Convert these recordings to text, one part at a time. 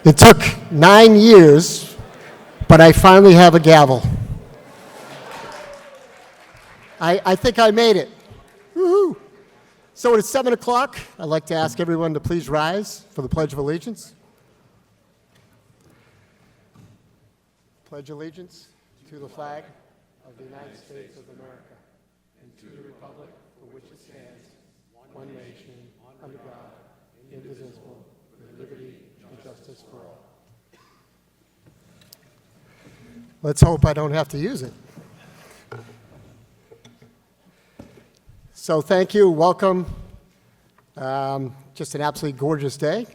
It took 9 years, but I finally have a gavel. I think I made it. Woohoo! So it's 7 o'clock. I'd like to ask everyone to please rise for the Pledge of Allegiance. Pledge allegiance to the flag of the United States of America and to the republic for which it stands, one nation, under God, indivisible, with liberty and justice for all. Let's hope I don't have to use it. So thank you, welcome. Just an absolutely gorgeous day.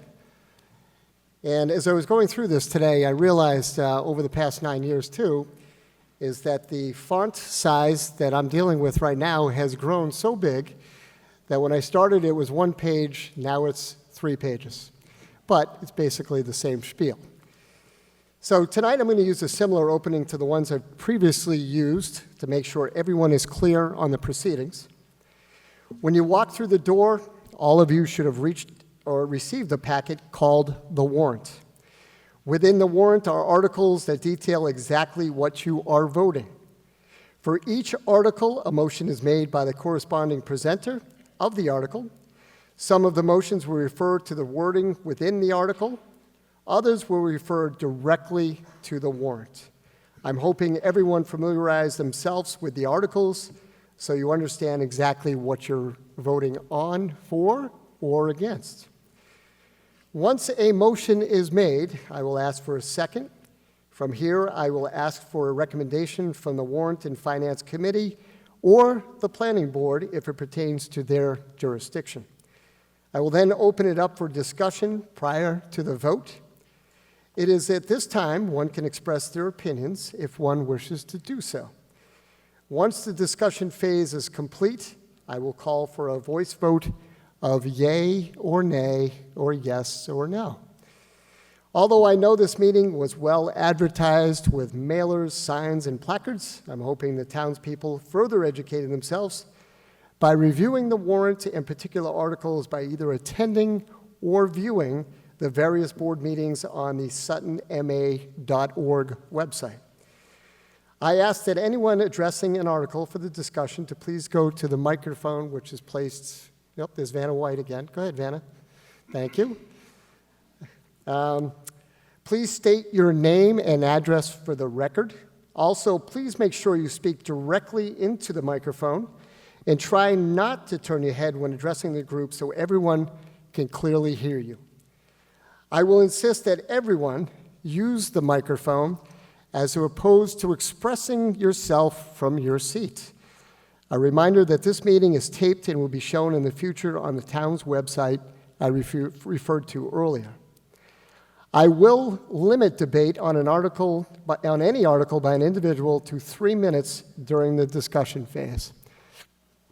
And as I was going through this today, I realized over the past 9 years too, is that the font size that I'm dealing with right now has grown so big that when I started it was 1 page, now it's 3 pages. But it's basically the same spiel. So tonight I'm going to use a similar opening to the ones I've previously used to make sure everyone is clear on the proceedings. When you walk through the door, all of you should have reached or received a packet called the warrant. Within the warrant are articles that detail exactly what you are voting. For each article, a motion is made by the corresponding presenter of the article. Some of the motions will refer to the wording within the article. Others will refer directly to the warrant. I'm hoping everyone familiarized themselves with the articles so you understand exactly what you're voting on, for, or against. Once a motion is made, I will ask for a second. From here, I will ask for a recommendation from the Warrant and Finance Committee or the Planning Board if it pertains to their jurisdiction. I will then open it up for discussion prior to the vote. It is at this time one can express their opinions if one wishes to do so. Once the discussion phase is complete, I will call for a voice vote of yay or nay or yes or no. Although I know this meeting was well advertised with mailers, signs, and placards, I'm hoping the townspeople further educated themselves by reviewing the warrant and particular articles by either attending or viewing the various board meetings on the suttonma.org website. I ask that anyone addressing an article for the discussion to please go to the microphone, which is placed, yep, there's Vanna White again. Go ahead, Vanna. Thank you. Please state your name and address for the record. Also, please make sure you speak directly into the microphone and try not to turn your head when addressing the group so everyone can clearly hear you. I will insist that everyone use the microphone as opposed to expressing yourself from your seat. A reminder that this meeting is taped and will be shown in the future on the town's website I referred to earlier. I will limit debate on any article by an individual to 3 minutes during the discussion phase.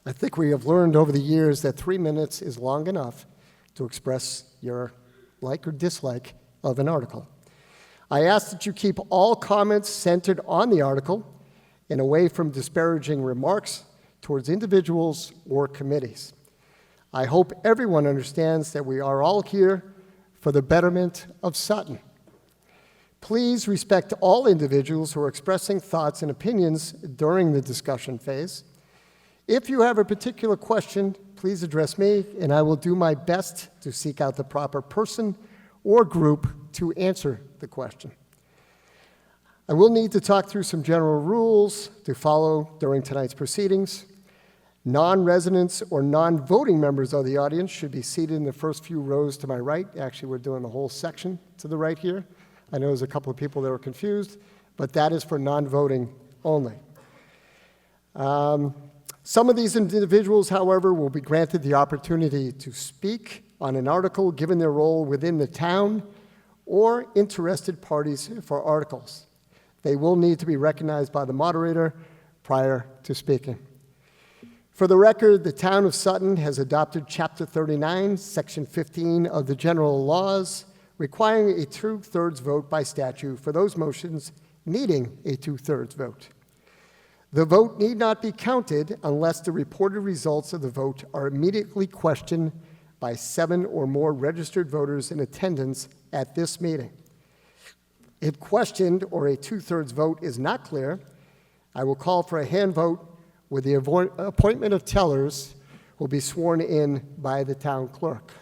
I think we have learned over the years that 3 minutes is long enough to express your like or dislike of an article. I ask that you keep all comments centered on the article and away from disparaging remarks towards individuals or committees. I hope everyone understands that we are all here for the betterment of Sutton. Please respect all individuals who are expressing thoughts and opinions during the discussion phase. If you have a particular question, please address me, and I will do my best to seek out the proper person or group to answer the question. I will need to talk through some general rules to follow during tonight's proceedings. Non-residents or non-voting members of the audience should be seated in the first few rows to my right. Actually, we're doing the whole section to the right here. I know there's a couple of people that were confused, but that is for non-voting only. Some of these individuals, however, will be granted the opportunity to speak on an article given their role within the town or interested parties for articles. They will need to be recognized by the moderator prior to speaking. For the record, the town of Sutton has adopted Chapter 39, Section 15 of the general laws, requiring a 2/3 vote by statute for those motions needing a 2/3 vote. The vote need not be counted unless the reported results of the vote are immediately questioned by 7 or more registered voters in attendance at this meeting. If questioned or a two-thirds vote is not clear, I will call for a hand vote with the appointment of tellers who will be sworn in by the town clerk.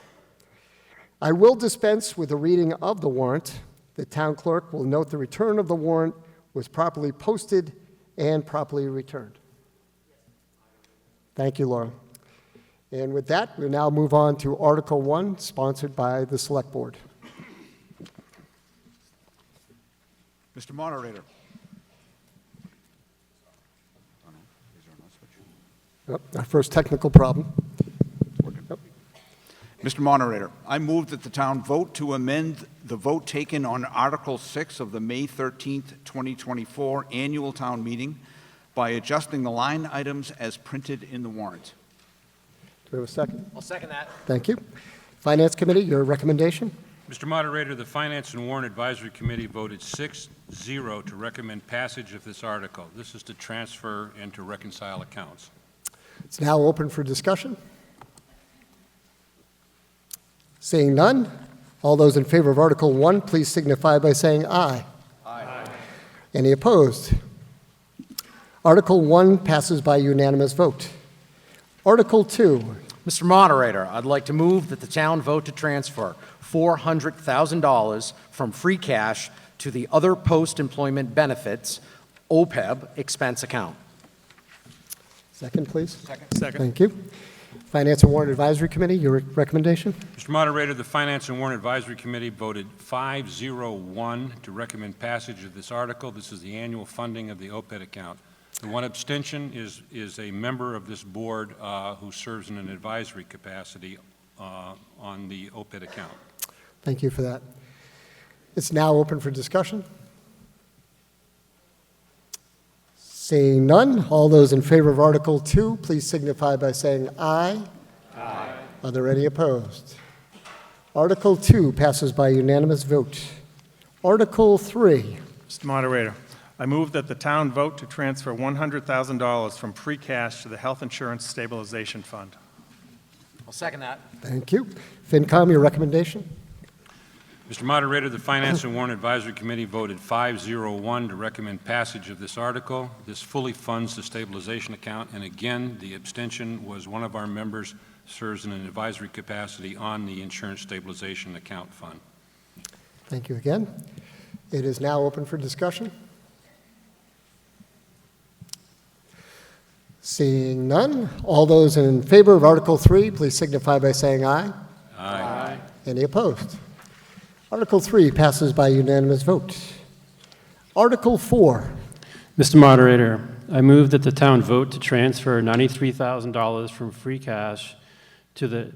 I will dispense with the reading of the warrant. The town clerk will note the return of the warrant was properly posted and properly returned. Thank you, Laura. And with that, we'll now move on to Article 1, sponsored by the Select Board. Mr. Moderator. Our first technical problem. Mr. Moderator, I move that the town vote to amend the vote taken on Article 6 of the May 13th, 2024 annual town meeting by adjusting the line items as printed in the warrant. Do we have a second? I'll second that. Thank you. Finance Committee, your recommendation? Mr. Moderator, the Finance and Warrant Advisory Committee voted 6-0 to recommend passage of this article. This is to transfer and to reconcile accounts. It's now open for discussion. Seeing none, all those in favor of Article 1, please signify by saying aye. Aye. Any opposed? Article 1 passes by unanimous vote. Article 2. Mr. Moderator, I'd like to move that the town vote to transfer $400,000 from free cash to the other post-employment benefits, OPEB, expense account. Second, please. Second. Thank you. Finance and Warrant Advisory Committee, your recommendation? Mr. Moderator, the Finance and Warrant Advisory Committee voted 5-0-1 to recommend passage of this article. This is the annual funding of the OPEB account. The one abstention is a member of this board who serves in an advisory capacity on the OPEB account. Thank you for that. It's now open for discussion. Seeing none, all those in favor of Article 2, please signify by saying aye. Aye. Are there any opposed? Article 2 passes by unanimous vote. Article 3. Mr. Moderator, I move that the town vote to transfer $100,000 from free cash to the Health Insurance Stabilization Fund. I'll second that. Thank you. FinCom, your recommendation? Mr. Moderator, the Finance and Warrant Advisory Committee voted 5-0-1 to recommend passage of this article. This fully funds the stabilization account, and again, the abstention was one of our members serves in an advisory capacity on the Insurance Stabilization Account Fund. Thank you again. It is now open for discussion. Seeing none, all those in favor of Article 3, please signify by saying aye. Aye. Any opposed? Article 3 passes by unanimous vote. Article 4. Mr. Moderator, I move that the town vote to transfer $93,000 from free cash to the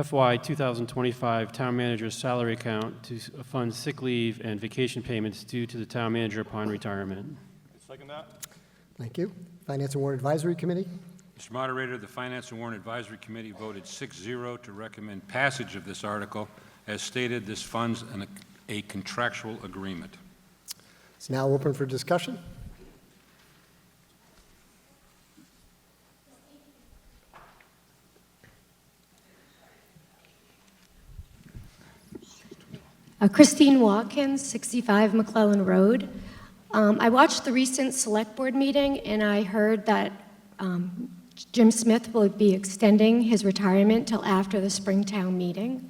FY 2025 town manager's salary account to fund sick leave and vacation payments due to the town manager upon retirement. Second that. Thank you. Finance and Warrant Advisory Committee. Mr. Moderator, the Finance and Warrant Advisory Committee voted 6-0 to recommend passage of this article. As stated, this funds a contractual agreement. It's now open for discussion. Christine Watkins, 65 McClellan Road. I watched the recent Select Board meeting, and I heard that Jim Smith will be extending his retirement till after the Springtown meeting.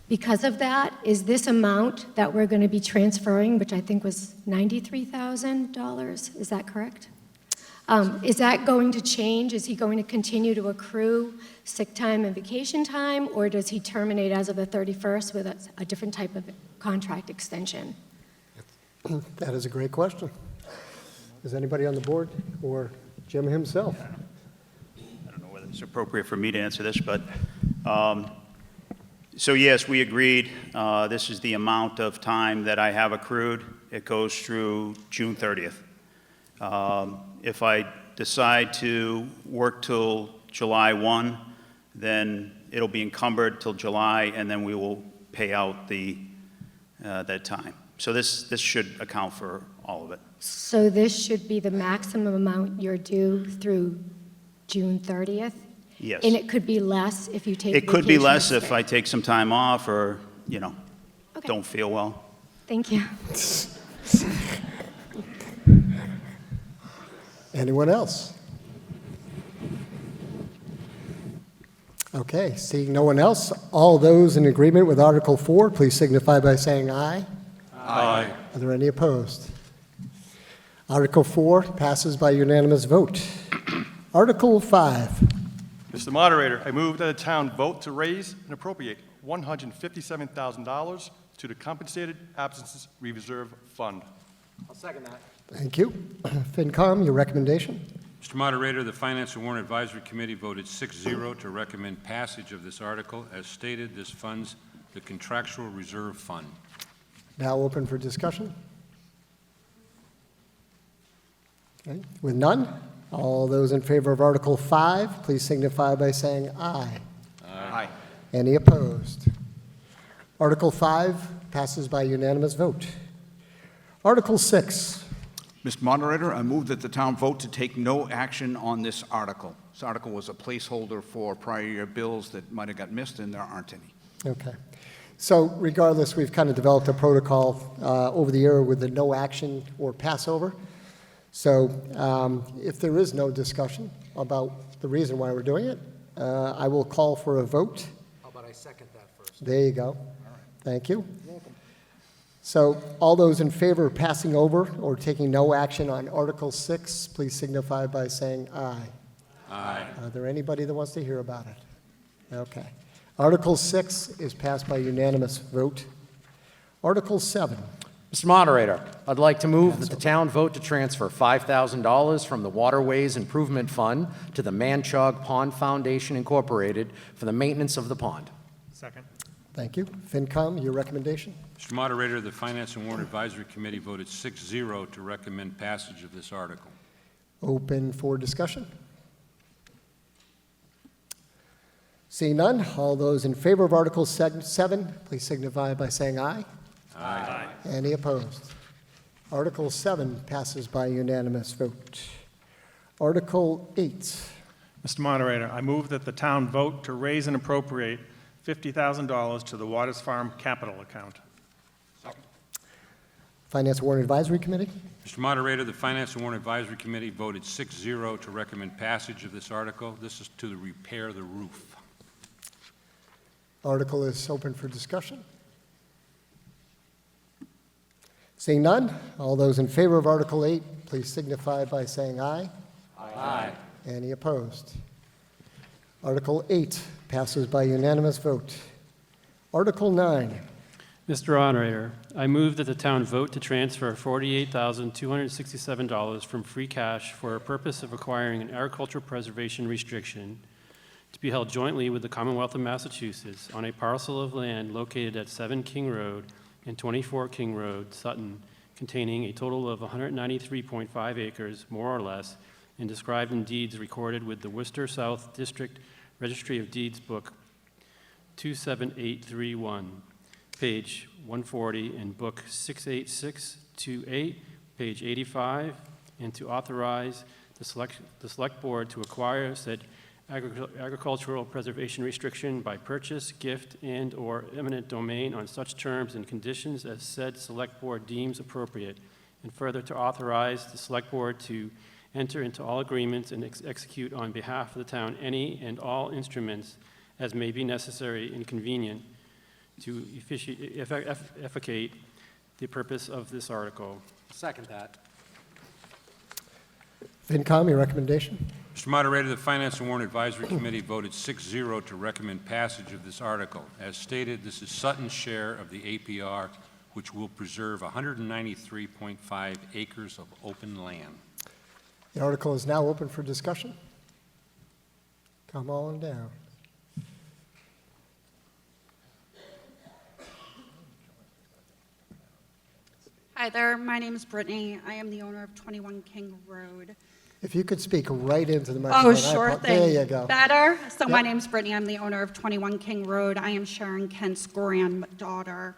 Because of that, is this amount that we're going to be transferring, which I think was $93,000, is that correct? Is that going to change? Is he going to continue to accrue sick time and vacation time, or does he terminate as of the 31st with a different type of contract extension? That is a great question. Is anybody on the board or Jim himself? I don't know whether it's appropriate for me to answer this, but so yes, we agreed. This is the amount of time that I have accrued. It goes through June 30th. If I decide to work till July 1, then it'll be encumbered till July, and then we will pay out that time. So this should account for all of it. So this should be the maximum amount you're due through June 30th? Yes. And it could be less if you take It could be vacation less or if sick. I take some time off or, Okay. don't feel well. Thank you. Anyone else? Okay, seeing no one else, all those in agreement with Article 4, please signify by saying aye. Aye. Are there any opposed? Article 4 passes by unanimous vote. Article 5. Mr. Moderator, I move that the town vote to raise and appropriate $157,000 to the Compensated Absences Reserve Fund. I'll second that. Thank you. FinCom, your recommendation? Mr. Moderator, the Finance and Warrant Advisory Committee voted 6-0 to recommend passage of this article. As stated, this funds the Contractual Reserve Fund. Now open for discussion. Okay. With none, all those in favor of Article 5, please signify by saying aye. Aye. Any opposed? Article 5 passes by unanimous vote. Article 6. Mr. Moderator, I move that the town vote to take no action on this article. This article was a placeholder for prior year bills that might have got missed, and there aren't any. Okay. So regardless, we've kind of developed a protocol over the year with the no action or passover. So if there is no discussion about the reason why we're doing it, I will call for a vote. How about I second that first? There you go. Thank you. So all those in favor of passing over or taking no action on Article 6, please signify by saying aye. Aye. Are there anybody that wants to hear about it? Okay. Article 6 is passed by unanimous vote. Article 7. Mr. Moderator, I'd like to move that the town vote to transfer $5,000 from the Waterways Improvement Fund to the Manchog Pond Foundation Incorporated for the maintenance of the pond. Second. Thank you. FinCom, your recommendation? Mr. Moderator, the Finance and Warrant Advisory Committee voted 6-0 to recommend passage of this article. Open for discussion. Seeing none, all those in favor of Article 7, please signify by saying aye. Aye. Any opposed? Article 7 passes by unanimous vote. Article 8. Mr. Moderator, I move that the town vote to raise and appropriate $50,000 to the Waters Farm capital account. Finance and Warrant Advisory Committee. Mr. Moderator, the Finance and Warrant Advisory Committee voted 6-0 to recommend passage of this article. This is to repair the roof. Article is open for discussion. Seeing none, all those in favor of Article 8, please signify by saying aye. Aye. Any opposed? Article 8 passes by unanimous vote. Article 9. Mr. Moderator, I move that the town vote to transfer $48,267 from free cash for a purpose of acquiring an agricultural preservation restriction to be held jointly with the Commonwealth of Massachusetts on a parcel of land located at 7 King Road and 24 King Road, Sutton, containing a total of 193.5 acres, more or less, and described in deeds recorded with the Worcester South District Registry of Deeds Book 27831, page 140, and Book 68628, page 85, and to authorize the select board to acquire said agricultural preservation restriction by purchase, gift, and/or eminent domain on such terms and conditions as said select board deems appropriate, and further to authorize the select board to enter into all agreements and execute on behalf of the town any and all instruments as may be necessary and convenient to effectuate the purpose of this article. Second that. FinCom, your recommendation? Mr. Moderator, the Finance and Warrant Advisory Committee voted 6-0 to recommend passage of this article. As stated, this is Sutton's share of the APR, which will preserve 193.5 acres of open land. The article is now open for discussion. Come on down. Hi there, my name is Brittany. I am the owner of 21 King Road. If you could speak right into the microphone. Oh, sure thing. There you go. Better? So my Yep. name's Brittany. I'm the owner of 21 King Road. I am Sharon Kent's granddaughter.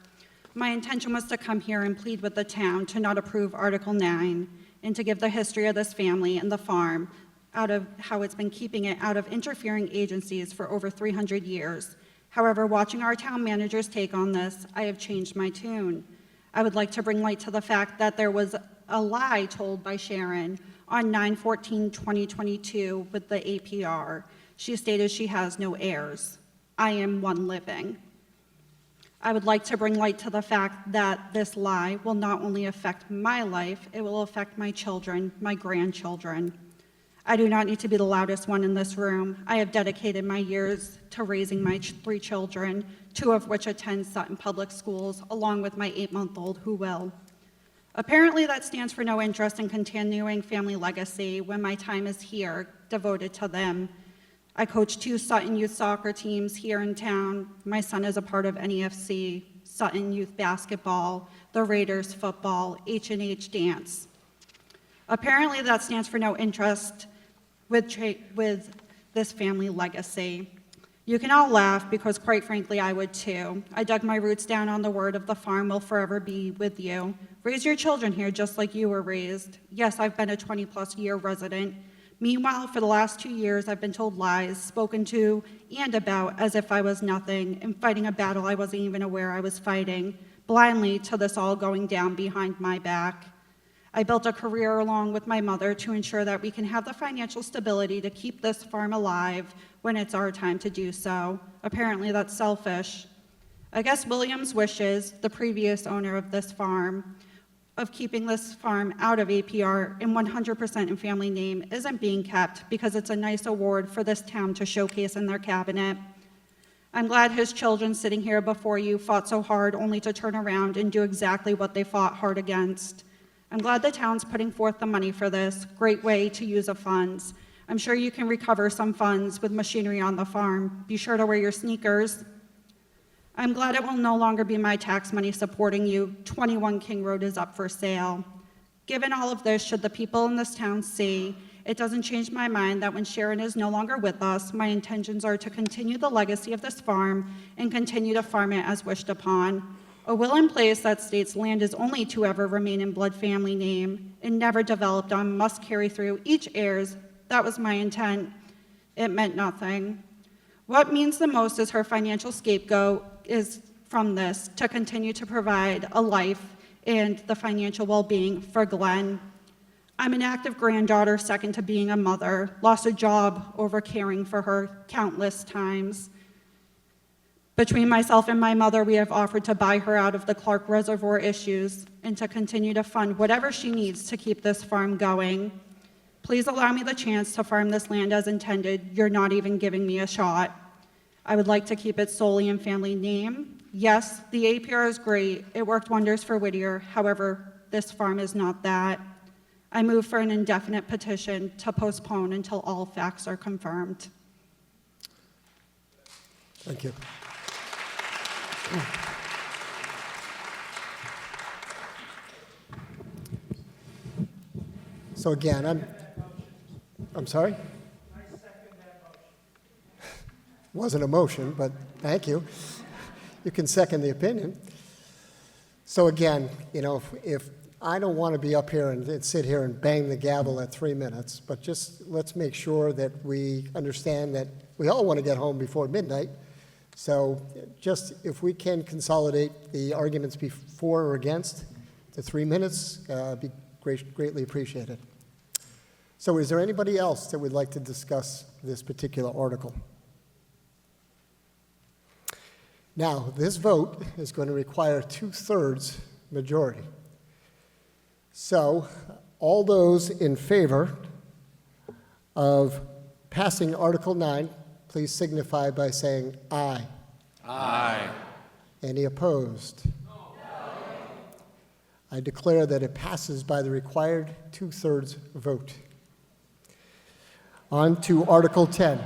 My intention was to come here and plead with the town to not approve Article 9 and to give the history of this family and the farm out of how it's been keeping it out of interfering agencies for over 300 years. However, watching our town manager's take on this, I have changed my tune. I would like to bring light to the fact that there was a lie told by Sharon on 9/14/2022 with the APR. She stated she has no heirs. I am one living. I would like to bring light to the fact that this lie will not only affect my life, it will affect my children, my grandchildren. I do not need to be the loudest one in this room. I have dedicated my years to raising my 3 children, 2 of which attend Sutton Public Schools, along with my 8-month-old who will. Apparently that stands for no interest in continuing family legacy when my time is here devoted to them. I coach 2 Sutton youth soccer teams here in town. My son is a part of NEFC, Sutton youth basketball, the Raiders football, H&H dance. Apparently that stands for no interest with this family legacy. You can all laugh because quite frankly I would too. I dug my roots down on the word of the farm will forever be with you. Raise your children here just like you were raised. Yes, I've been a 20+ year resident. Meanwhile, for the last 2 years, I've been told lies, spoken to and about as if I was nothing, and fighting a battle I wasn't even aware I was fighting, blindly to this all going down behind my back. I built a career along with my mother to ensure that we can have the financial stability to keep this farm alive when it's our time to do so. Apparently that's selfish. I guess Williams wishes, the previous owner of this farm, of keeping this farm out of APR and 100% in family name isn't being kept because it's a nice award for this town to showcase in their cabinet. I'm glad his children sitting here before you fought so hard only to turn around and do exactly what they fought hard against. I'm glad the town's putting forth the money for this. Great way to use of funds. I'm sure you can recover some funds with machinery on the farm. Be sure to wear your sneakers. I'm glad it will no longer be my tax money supporting you. 21 King Road is up for sale. Given all of this, should the people in this town see, it doesn't change my mind that when Sharon is no longer with us, my intentions are to continue the legacy of this farm and continue to farm it as wished upon. A will in place that states land is only to ever remain in blood family name and never developed on must carry through each heirs. That was my intent. It meant nothing. What means the most is her financial scapegoat is from this to continue to provide a life and the financial well-being for Glenn. I'm an active granddaughter, second to being a mother, lost a job over caring for her countless times. Between myself and my mother, we have offered to buy her out of the Clark Reservoir issues and to continue to fund whatever she needs to keep this farm going. Please allow me the chance to farm this land as intended. You're not even giving me a shot. I would like to keep it solely in family name. Yes, the APR is great. It worked wonders for Whittier. However, this farm is not that. I move for an indefinite petition to postpone until all facts are confirmed. Thank you. So again, I'm sorry? Wasn't a motion, but thank you. You can second the opinion. So again, you know, if I don't want to be up here and sit here and bang the gavel at 3 minutes, but just let's make sure that we understand that we all want to get home before midnight. So just if we can consolidate the arguments for or against to 3 minutes, be greatly appreciated. So is there anybody else that would like to discuss this particular article? Now, this vote is going to require 2/3 majority. So all those in favor of passing Article 9, please signify by saying aye. Aye. Any opposed? No. I declare that it passes by the required 2/3 vote. On to Article 10.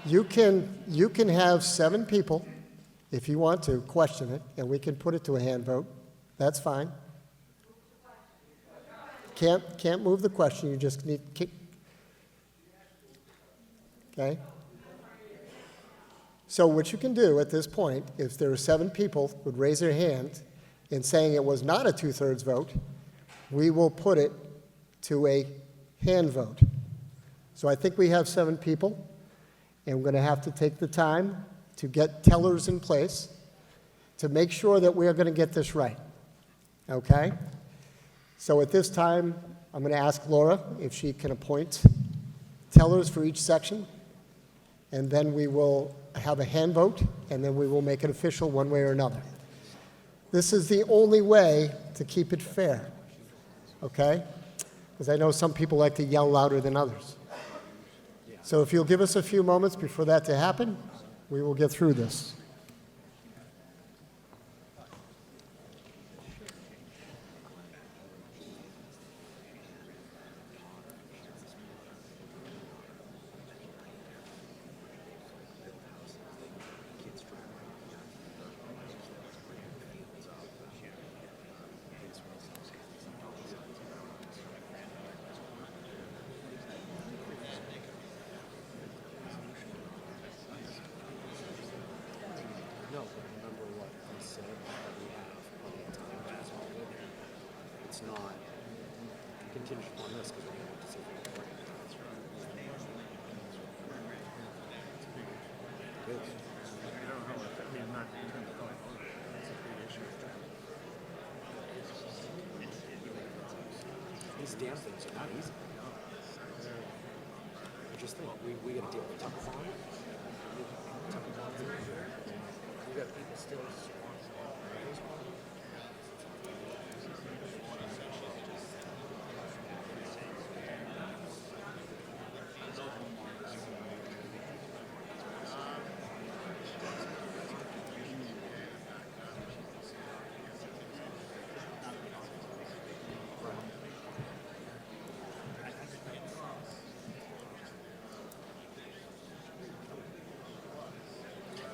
You can have 7 people, if you want to, question it, and we can put it to a hand vote. That's fine. Can't move the question, you just need, okay? So what you can do at this point, if there are 7 people who would raise their hand in saying it was not a 2/3 vote, we will put it to a hand vote. So I think we have 7 people, and we're going to have to take the time to get tellers in place. to make sure that we are going to get this right, okay? So at this time, I'm going to ask Laura if she can appoint tellers for each section, and then we will have a hand vote, and then we will make it official one way or another. This is the only way to keep it fair, okay? Because I know some people like to yell louder than others. So if you'll give us a few moments before that to happen, we will get through this. No, but remember what I said that we have plenty of time to resolve it. It's not contingent on this because we have to see if we can bring it. These damn things are not easy. I just think we got to deal with Tucker Farm. Tucker Farm. We got people still.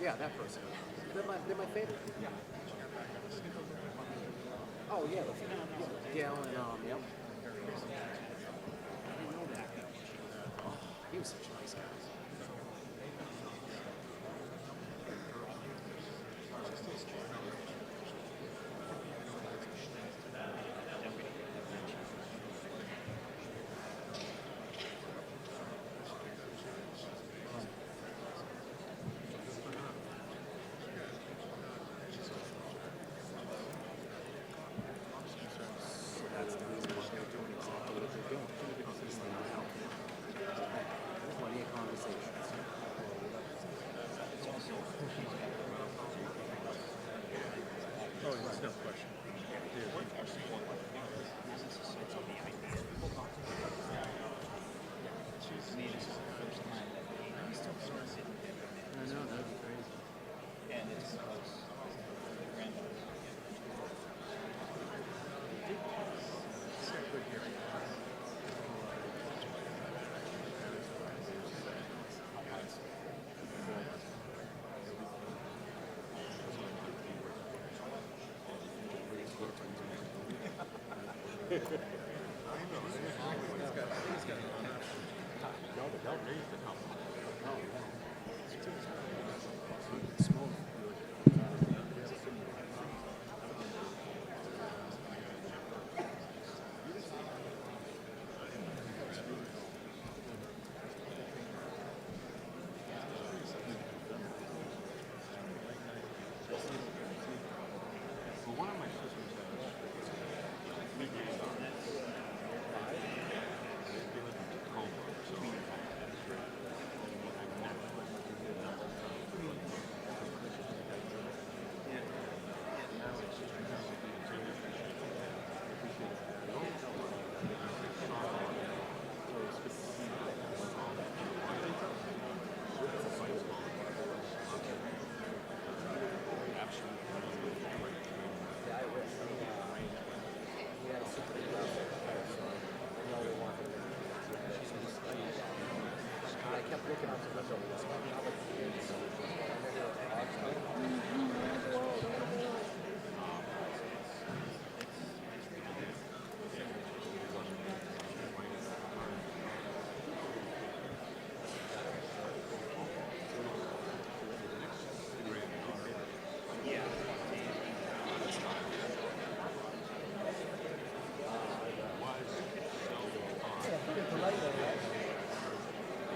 Yeah, that person. They're my favorite. Yeah. Oh yeah, Gail and yep. Oh, he was such a nice guy. That's the reason why they're doing exactly what they're doing. Because they know. Plenty of conversations. Oh, there's no question. I know, that'd be crazy.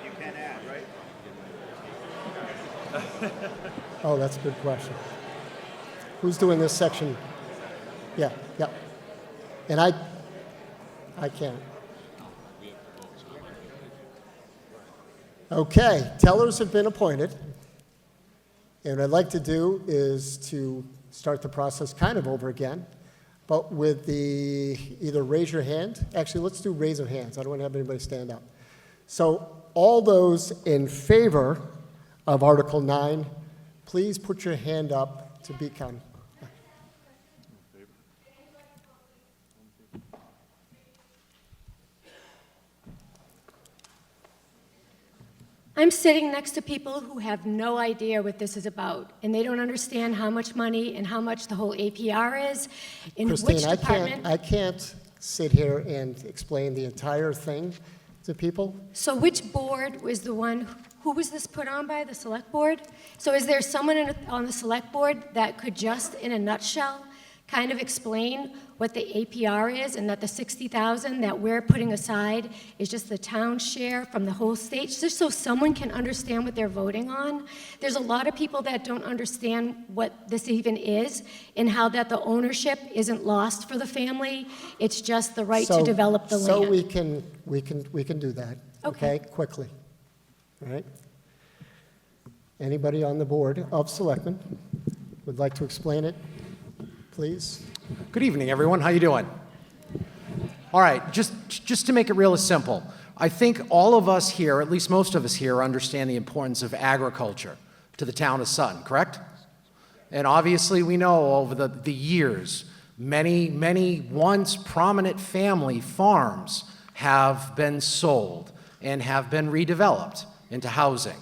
You can add, right? Oh, that's a good question. Who's doing this section? Yeah, yeah. And I can't. Okay, tellers have been appointed. And what I'd like to do is to start the process kind of over again, but with the, either raise your hand. Actually, let's do raise of hands. I don't want to have anybody stand up. So all those in favor of Article 9, please put your hand up to be counted. I'm sitting next to people who have no idea what this is about, and they don't understand how much money and how much the whole APR is, in which Christine, department. I can't sit here and explain the entire thing to people. So which board was the one, who was this put on by, the select board? So is there someone on the select board that could just, in a nutshell, kind of explain what the APR is, and that the $60,000 that we're putting aside is just the town share from the whole state, just so someone can understand what they're voting on? There's a lot of people that don't understand what this even is, and how that the ownership isn't lost for the family. It's just the right to develop the land. So we can do that, Okay. okay, quickly. All right? Anybody on the Board of Selectmen would like to explain it, please? Good evening, everyone. How you doing? All right, just to make it real simple, I think all of us here, at least most of us here, understand the importance of agriculture to the town of Sutton, correct? And obviously we know over the years, many once prominent family farms have been sold and have been redeveloped into housing.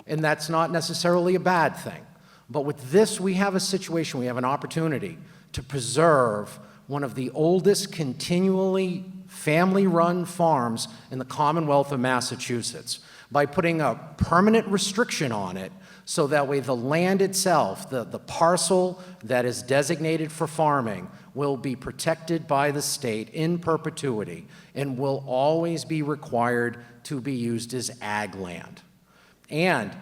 And that's not necessarily a bad thing. But with this, we have a situation, we have an opportunity to preserve one of the oldest continually family-run farms in the Commonwealth of Massachusetts by putting a permanent restriction on it, so that way the land itself, the parcel that is designated for farming, will be protected by the state in perpetuity and will always be required to be used as ag land. And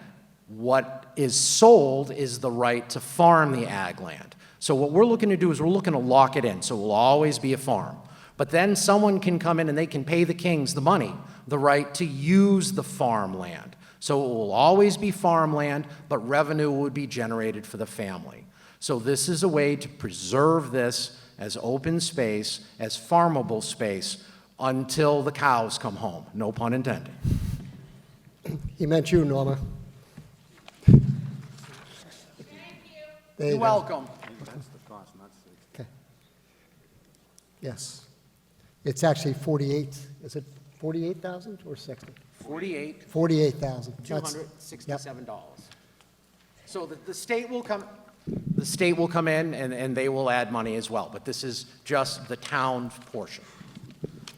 what is sold is the right to farm the ag land. So what we're looking to do is we're looking to lock it in, so it will always be a farm. But then someone can come in and they can pay the kings the money, the right to use the farmland. So it will always be farmland, but revenue would be generated for the family. So this is a way to preserve this as open space, as farmable space, until the cows come home, no pun intended. He meant you, Norma. There you You're go. welcome. Okay. Yes. It's actually 48, is it 48,000 or 60? 48,000. $267. So the state will come, in and they will add money as well, but this is just the town portion.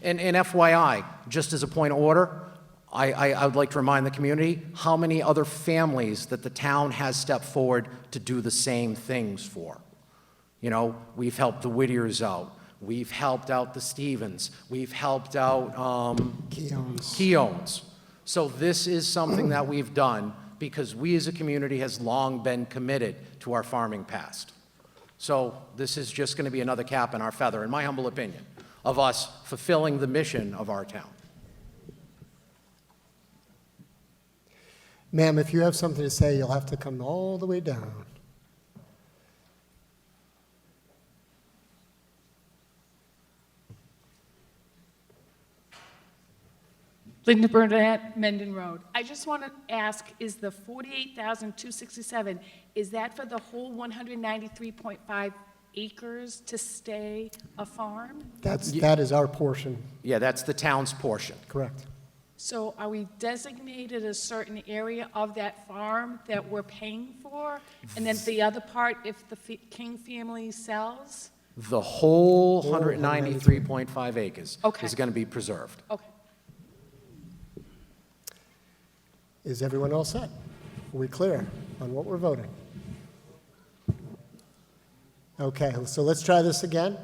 And FYI, just as a point of order, I would like to remind the community how many other families that the town has stepped forward to do the same things for. You know, we've helped the Whittiers out. We've helped out the Stevens. We've helped out Keown's. So this is something that we've done because we as a community has long been committed to our farming past. So this is just going to be another cap in our feather, in my humble opinion, of us fulfilling the mission of our town. Ma'am, if you have something to say, you'll have to come all the way down. Linda Burnett, Mendon Road. I just want to ask, is the $48,267, is that for the whole 193.5 acres to stay a farm? That is our portion, Yeah, that's the town's portion. correct. So are we designated a certain area of that farm that we're paying for? And then the other part, if the King family sells? The whole 193.5 acres Okay. is going to be preserved. Okay. Is everyone all set? Are we clear on what we're voting? Okay, so let's try this again.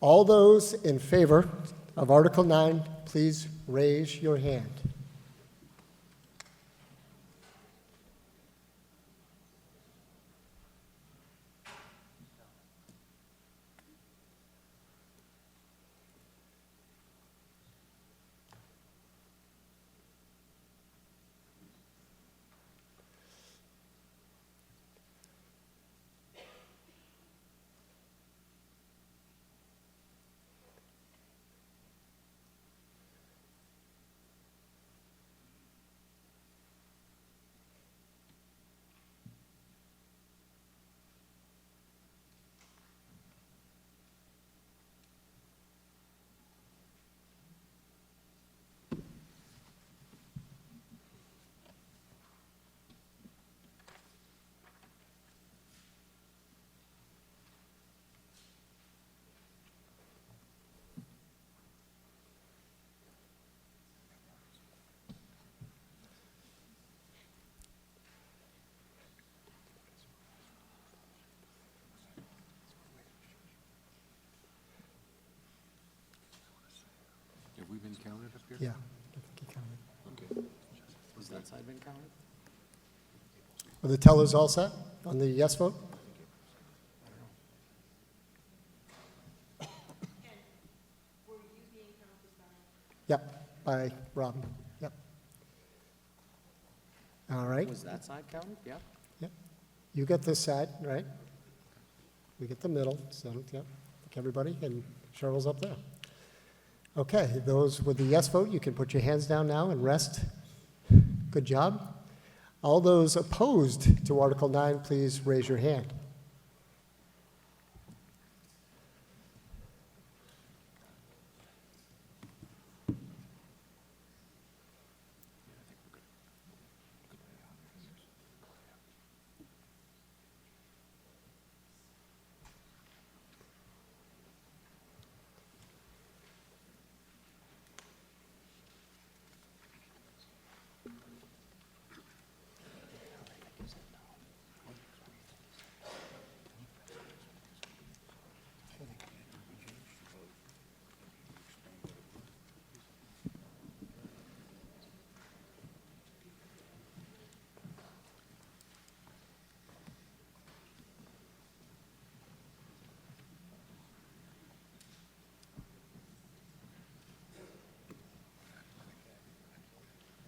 All those in favor of Article 9, please raise your hand. we been counted up here? Yeah. I think he counted. Okay. Was that side been counted? Are the tellers all set on the yes vote? Yep, by Robin. Yep. All right. Was that side counted? Yeah. Yep. You get this side, right? We get the middle, so, yep, like everybody, and Cheryl's up there. Okay, those with the yes vote, you can put your hands down now and rest. Good job. All those opposed to Article 9, please raise your hand.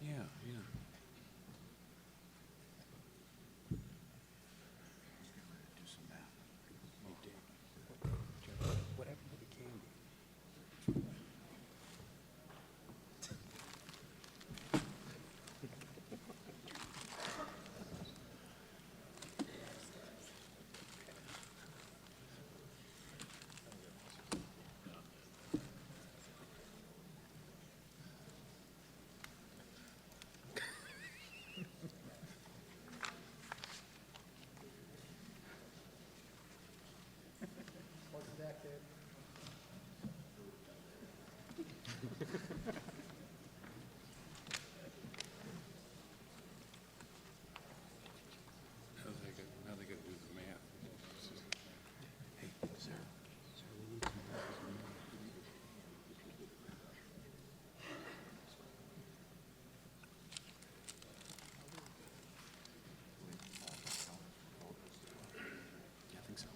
Yeah, yeah. Now they got to do the math. Hey, sir. I think so.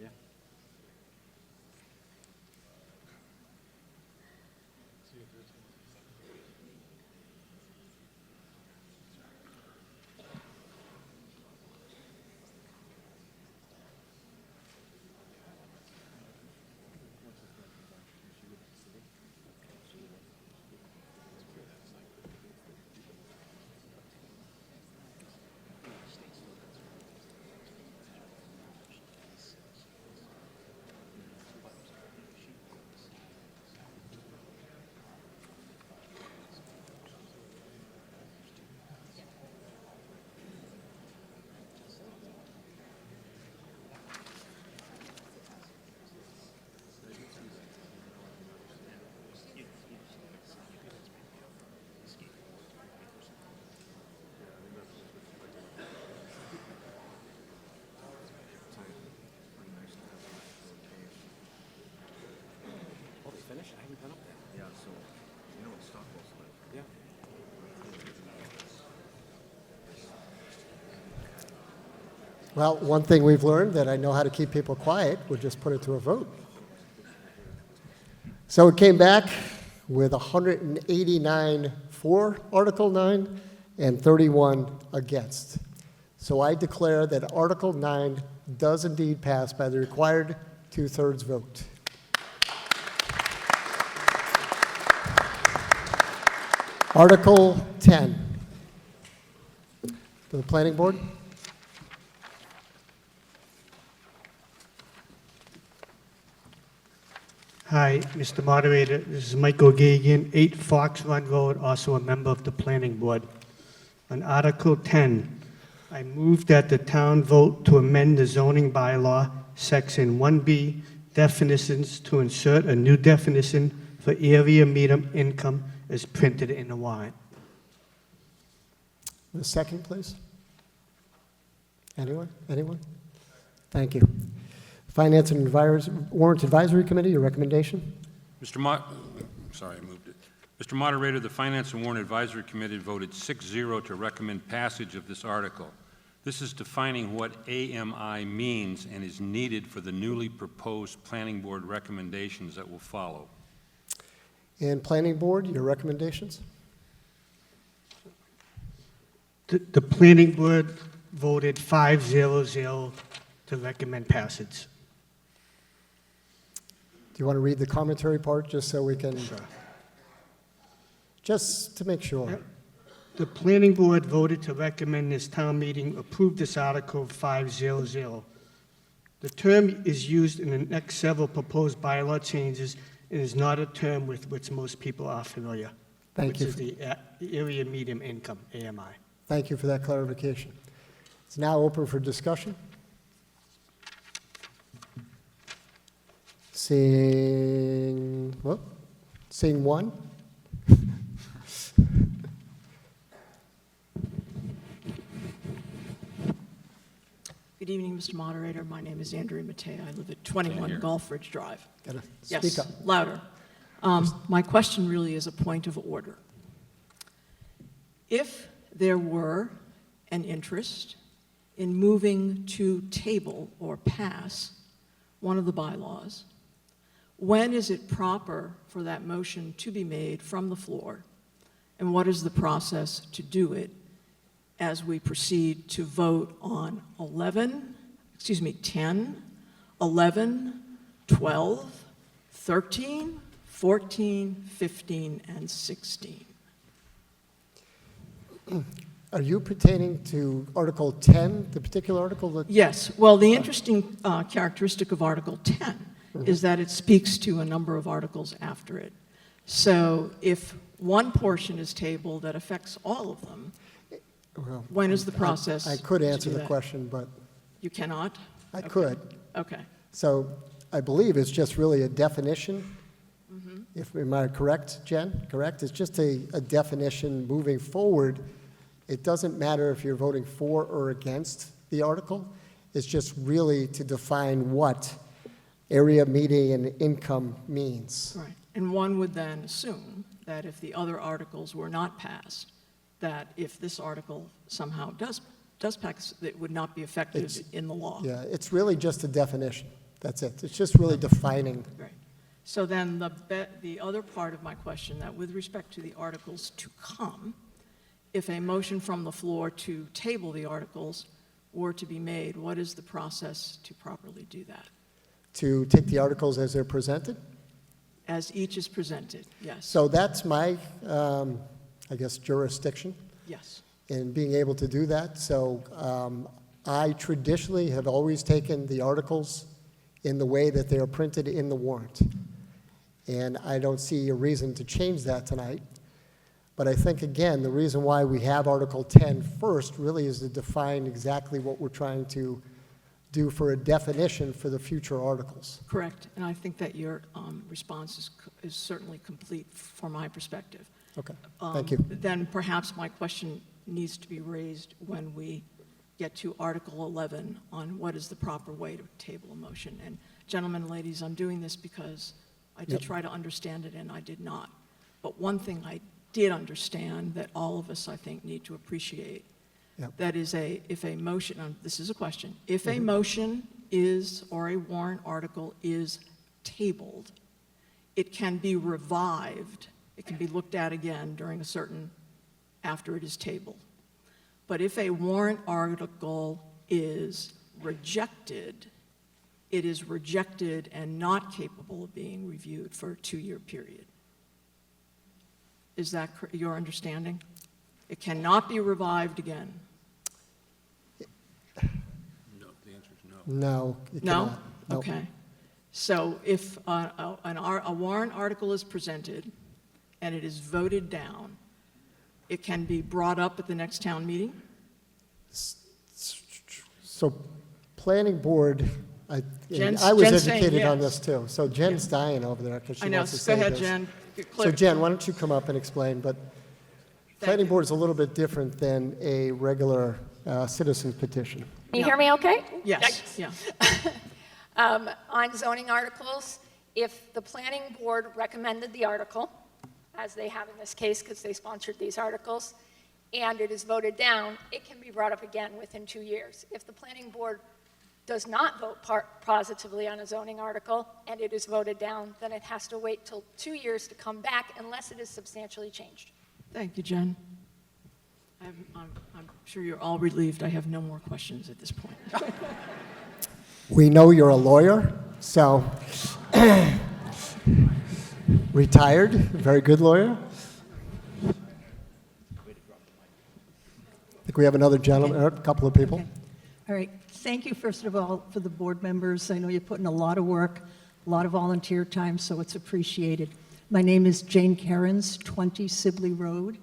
Yeah. Oh, they finished? I haven't been up there. Yeah, so, you know, it's Stockwell's live. Yeah. Well, one thing we've learned that I know how to keep people quiet, we'll just put it to a vote. So it came back with 189 for Article 9 and 31 against. So I declare that Article 9 does indeed pass by the required two-thirds vote. Article 10. For the Planning Board. Hi, Mr. Moderator. This is Michael Gagan, 8 Fox Run Road, also a member of the Planning Board. On Article 10, I move that the town vote to amend the zoning bylaw, Section 1B, definitions to insert a new definition for area median income as printed in the warrant. The second, please. Anyone? Anyone? Thank you. Finance and Warrant Advisory Committee, your recommendation? Sorry, I moved it. Mr. Moderator, the Finance and Warrant Advisory Committee voted 6-0 to recommend passage of this article. This is defining what AMI means and is needed for the newly proposed Planning Board recommendations that will follow. And Planning Board, your recommendations? The Planning Board voted 5-0-0 to recommend passage. Do you want to read the commentary part, just so we can, just to make sure? The Planning Board voted to recommend this town meeting approve this article 5-0-0. The term is used in the next several proposed bylaw changes and is not a term with which most people are familiar. Thank you. Which is the area medium income, AMI. Thank you for that clarification. It's now open for discussion. Seeing one. Good evening, Mr. Moderator. My name is Andrea Matea. I live at 21 Gulf Ridge Drive. Gotta Yes, speak up. louder. My question really is a point of order. If there were an interest in moving to table or pass one of the bylaws, when is it proper for that motion to be made from the floor? And what is the process to do it as we proceed to vote on 10, 11, 12, 13, 14, 15, and 16? Are you pertaining to Article 10, the particular article that? Yes. Well, the interesting characteristic of Article 10 is that it speaks to a number of articles after it. So if one portion is tabled that affects all of them, Well, when is the process? I could to answer do the that? question, but You cannot? I Okay. could. Okay. So I believe it's just really a definition. Am I correct, Jen? Correct? It's just a definition moving forward. It doesn't matter if you're voting for or against the article. It's just really to define what area median income means. Right. And one would then assume that if the other articles were not passed, that if this article somehow does pass, it would not be effective It's- in the law. Yeah, it's really just a definition. That's it. It's just really defining. Right. So then the other part of my question, that with respect to the articles to come, if a motion from the floor to table the articles were to be made, what is the process to properly do that? To take the articles as they're presented. As each is presented, yes. So that's my, I guess, jurisdiction Yes. in being able to do that. So I traditionally have always taken the articles in the way that they are printed in the warrant. And I don't see a reason to change that tonight. But I think, again, the reason why we have Article 10 first really is to define exactly what we're trying to do for a definition for the future articles. Correct. And I think that your response is certainly complete from my perspective. Okay, thank you. Then perhaps my question needs to be raised when we get to Article 11 on what is the proper way to table a motion. And gentlemen and ladies, I'm doing this because I did try to understand it and I did not. But one thing I did understand that all of us, I think, need to appreciate, that is if a motion, this is a question, if a motion is, or a warrant article is tabled, it can be revived, it can be looked at again during a certain, after it is tabled. But if a warrant article is rejected, it is rejected and not capable of being reviewed for a 2-year period. Is that your understanding? It cannot be revived again. No, the answer is no. No, it No? cannot. No. Okay. So if a warrant article is presented and it is voted down, it can be brought up at the next town meeting? So planning board, I Jen's was saying educated on yes. this too. So Jen's dying over there because she I know, wants to go say ahead, this. Jen. So Jen, why don't you come up and explain? But planning board is a little bit different than a regular citizen petition. Can you hear me okay? Yes, yeah. On zoning articles, if the planning board recommended the article, as they have in this case because they sponsored these articles, and it is voted down, it can be brought up again within 2 years. If the planning board does not vote positively on a zoning article and it is voted down, then it has to wait till 2 years to come back unless it is substantially changed. Thank you, Jen. I'm sure you're all relieved. I have no more questions at this point. We know you're a lawyer, so retired, very good lawyer. I think we have another gentleman, or a couple of people. Okay. All right. Thank you, first of all, for the board members. I know you put in a lot of work, a lot of volunteer time, so it's appreciated. My name is Jane Cairns, 20 Sibley Road,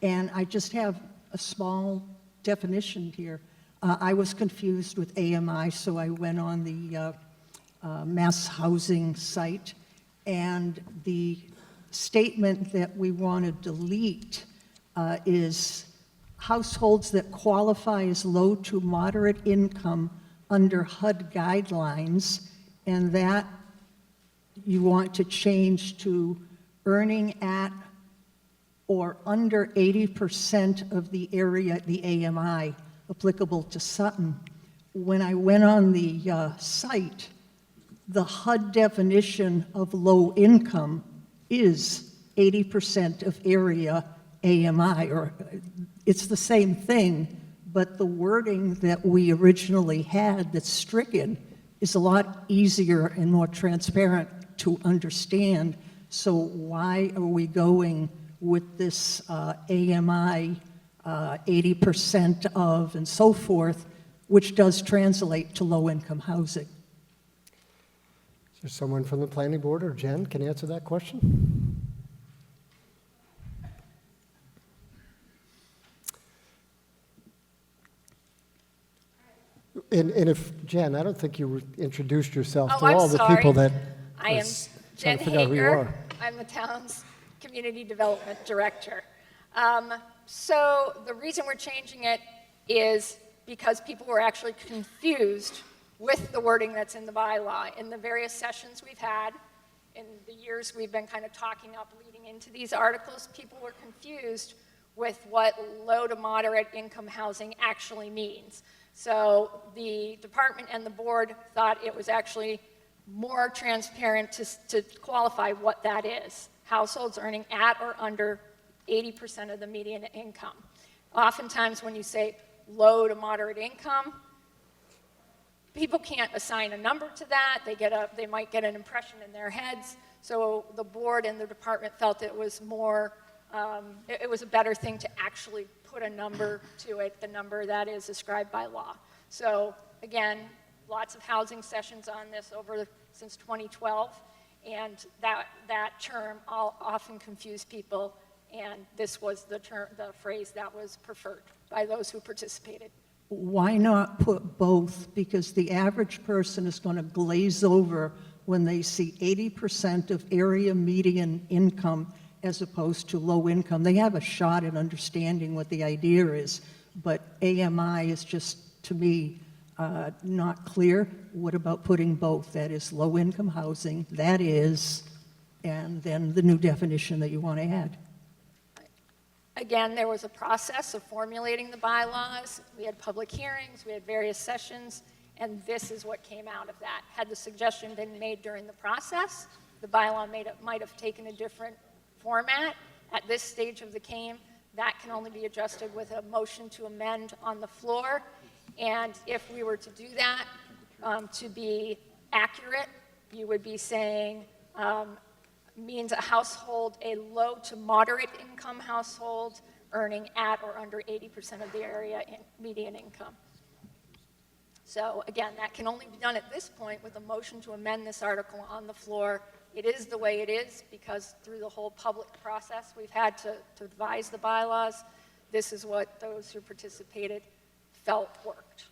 and I just have a small definition here. I was confused with AMI, so I went on the mass housing site, and the statement that we want to delete is households that qualify as low to moderate income under HUD guidelines, and that you want to change to earning at or under 80% of the area, the AMI, applicable to Sutton. When I went on the site, the HUD definition of low income is 80% of area AMI, or it's the same thing, but the wording that we originally had that's stricken is a lot easier and more transparent to understand. So why are we going with this AMI 80% of and so forth, which does translate to low-income housing? Is there someone from the planning board, or Jen, can answer that question? And if, Jen, I don't think you introduced yourself to all the people that I am Jen trying to figure out who you Hager. are. I'm the town's Community Development Director. So the reason we're changing it is because people were actually confused with the wording that's in the bylaw. In the various sessions we've had, in the years we've been kind of talking up leading into these articles, people were confused with what low to moderate income housing actually means. So the department and the board thought it was actually more transparent to qualify what that is. Households earning at or under 80% of the median income. Oftentimes when you say low to moderate income, people can't assign a number to that. They might get an impression in their heads. So the board and the department felt it was more, it was a better thing to actually put a number to it, the number that is described by law. So again, lots of housing sessions on this since 2012, and that term often confused people, and this was the phrase that was preferred by those who participated. Why not put both? Because the average person is going to glaze over when they see 80% of area median income as opposed to low income. They have a shot at understanding what the idea is, but AMI is just, to me, not clear. What about putting both? That is low income housing, that is, and then the new definition that you want to add. Again, there was a process of formulating the bylaws. We had public hearings, we had various sessions, and this is what came out of that. Had the suggestion been made during the process, the bylaw might have taken a different format. At this stage of the game, that can only be adjusted with a motion to amend on the floor. And if we were to do that, to be accurate, you would be saying, means a household, a low to moderate income household earning at or under 80% of the area median income. So again, that can only be done at this point with a motion to amend this article on the floor. It is the way it is because through the whole public process we've had to devise the bylaws, this is what those who participated felt worked.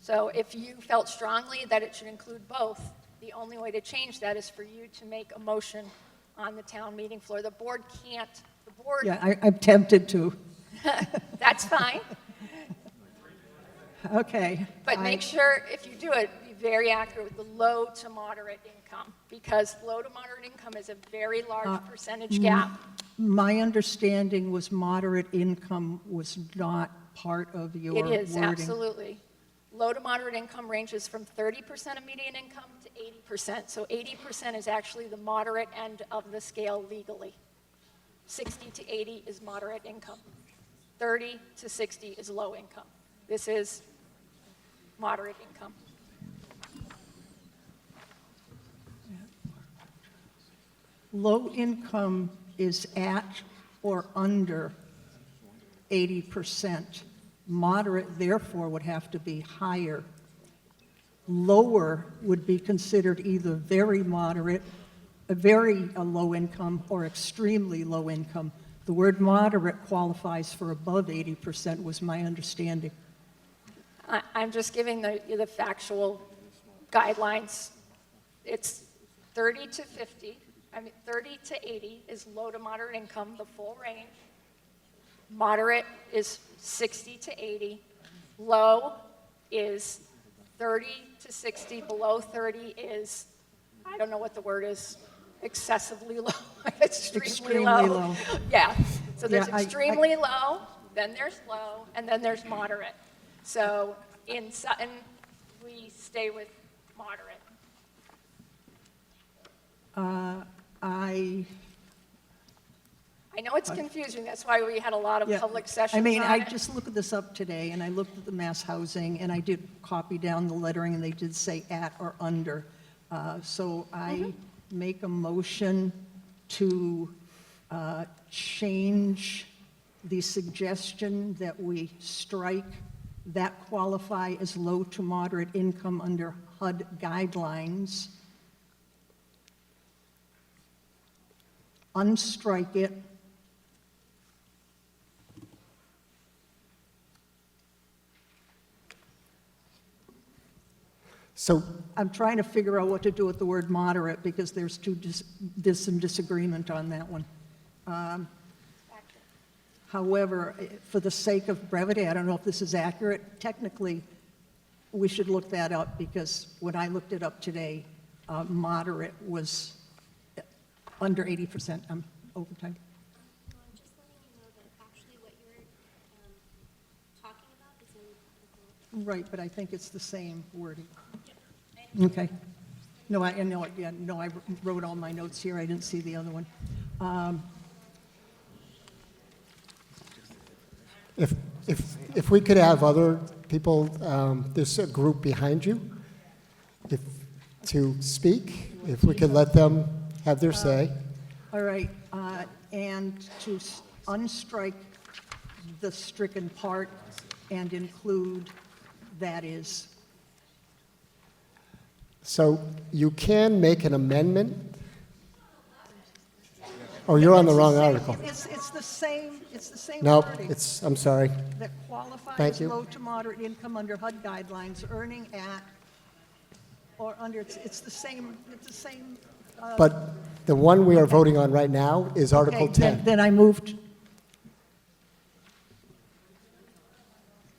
So if you felt strongly that it should include both, the only way to change that is for you to make a motion on the town meeting floor. The board can't, Yeah, I'm tempted to. That's fine. Okay. But make sure, if you do it, be very accurate with the low to moderate income, because low to moderate income is a very large percentage gap. My understanding was moderate income was not part of your It wording. is, absolutely. Low to moderate income ranges from 30% of median income to 80%. So 80% is actually the moderate end of the scale legally. 60 to 80 is moderate income. 30 to 60 is low income. This is moderate income. Low income is at or under 80%. Moderate, therefore, would have to be higher. Lower would be considered either very moderate, a very low income, or extremely low income. The word moderate qualifies for above 80%, was my understanding. I'm just giving the factual guidelines. It's 30 to 50. 30 to 80 is low to moderate income, the full range. Moderate is 60 to 80. Low is 30 to 60. Below 30 is, I don't know what the word is, excessively low. Extremely low. Yeah. So there's extremely low, then there's low, and then there's moderate. So in Sutton, we stay with moderate. I know it's confusing. That's why we had a lot of public sessions on it. I just looked this up today, and I looked at the mass housing, and I did copy down the lettering, and they did say at or under. So I make a motion to change the suggestion that we strike that qualify as low to moderate income under HUD guidelines, unstrike it, So I'm trying to figure out what to do with the word moderate, because there's some disagreement on that one. However, for the sake of brevity, I don't know if this is accurate. Technically, we should look that up, because when I looked it up today, moderate was under 80%. I'm over time. Just letting you know that actually what you're talking about is in. Right, but I think it's the same wording. Okay. No, I know it. Yeah, no, I wrote all my notes here. I didn't see the other one. if we could have other people, there's a group behind you, to speak, if we could let them have their say. All right, and to unstrike the stricken part and include that is. So you can make an amendment. Oh, you're on the wrong article. It's the same No, wording. I'm sorry. That qualifies Thank as you. low to moderate income under HUD guidelines, earning at or under, it's the same. But the one we are voting on right now is Article Okay, 10. Then I moved.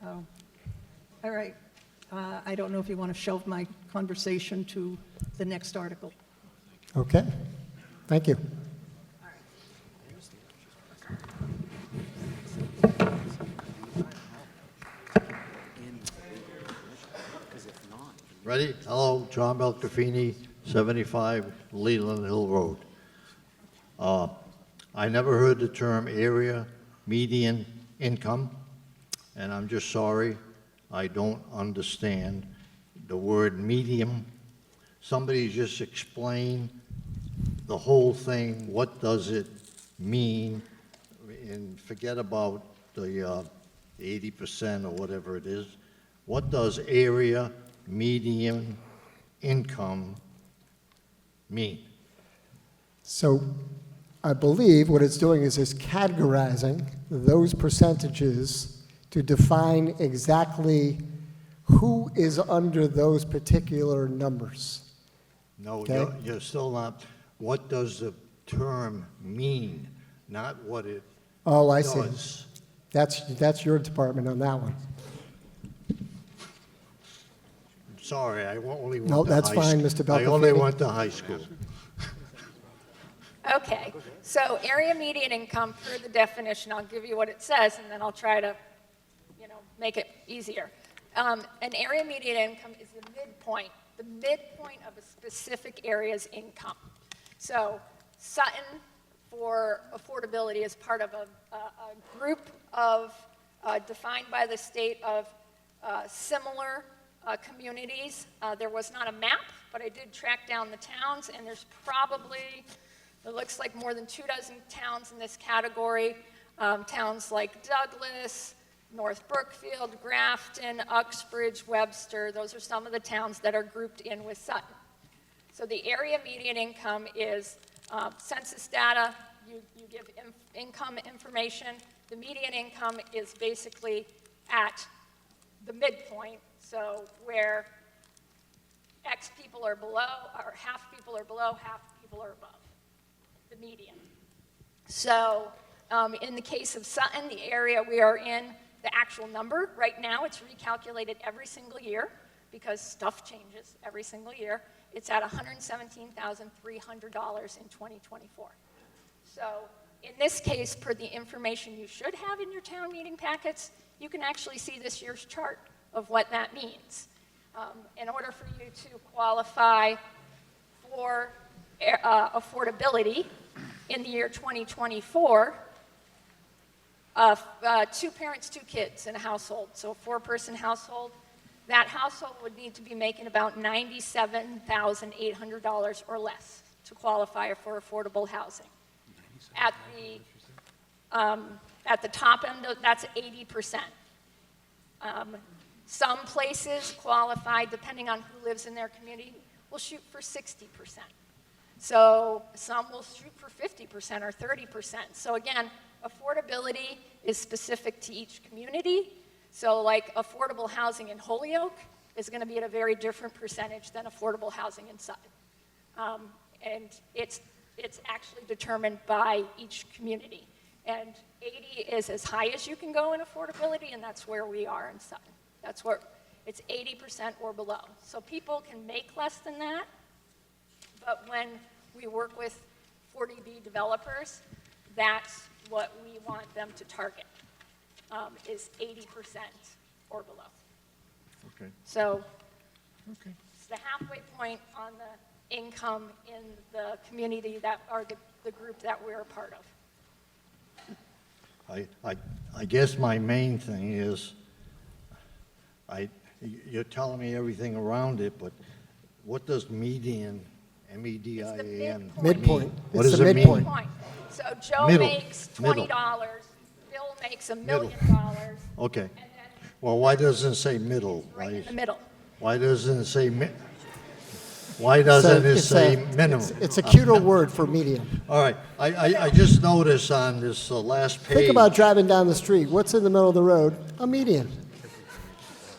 Oh, all right. I don't know if you want to shelve my conversation to the next article. Okay, thank you. Ready? Hello, John Belcafini, 75 Leland Hill Road. I never heard the term area median income, and I'm just sorry, I don't understand the word medium. Somebody just explain the whole thing. What does it mean? And forget about the 80% or whatever it is. What does area median income mean? So I believe what it's doing is it's categorizing those percentages to define exactly who is under those particular numbers. No, Okay. you're still not. What does the term mean? Not what it Oh, I see. does. That's your department on that one. sorry, I only went to high No, school. that's fine, Mr. I only Belkafini. went to high school. Okay, so area median income, per the definition, I'll give you what it says, and then I'll try to, make it easier. An area median income is the midpoint of a specific area's income. So Sutton, for affordability, is part of a group of, defined by the state of similar communities. There was not a map, but I did track down the towns, and there's probably, it looks like more than 24 towns in this category. Towns like Douglas, North Brookfield, Grafton, Uxbridge, Webster, those are some of the towns that are grouped in with Sutton. So the area median income is census data, you give income information. The median income is basically at the midpoint, so where X people are below, or half people are below, half people are above the median. So in the case of Sutton, the area we are in, the actual number, right now it's recalculated every single year because stuff changes every single year. It's at $117,300 in 2024. So in this case, per the information you should have in your town meeting packets, you can actually see this year's chart of what that means. In order for you to qualify for affordability in the year 2024, 2 parents, 2 kids in a household, so a 4-person household, that household would need to be making about $97,800 or less to qualify for affordable housing. At the top end, that's 80%. Some places qualify, depending on who lives in their community, will shoot for 60%. So some will shoot for 50% or 30%. So again, affordability is specific to each community. So like affordable housing in Holyoke is going to be at a very different percentage than affordable housing in Sutton. And it's actually determined by each community. And 80 is as high as you can go in affordability, and that's where we are in Sutton. That's where it's 80% or below. So people can make less than that, but when we work with 40B developers, that's what we want them to target, is 80% or below. Okay. So it's the halfway point on the income in the community that are the group that we're a part of. I guess my main thing is, you're telling me everything around it, but what does median, M-E-D-I-A-N, Midpoint. What It's does the it mean? midpoint. So Joe Middle. makes Middle. $20, Bill makes $1 million, Okay. Well, why doesn't it say middle? right in the middle. Why doesn't it say why doesn't it say minimum? It's a cuter word for median. All right. I just noticed on this last page. Think about driving down the street. What's in the middle of the road? A median.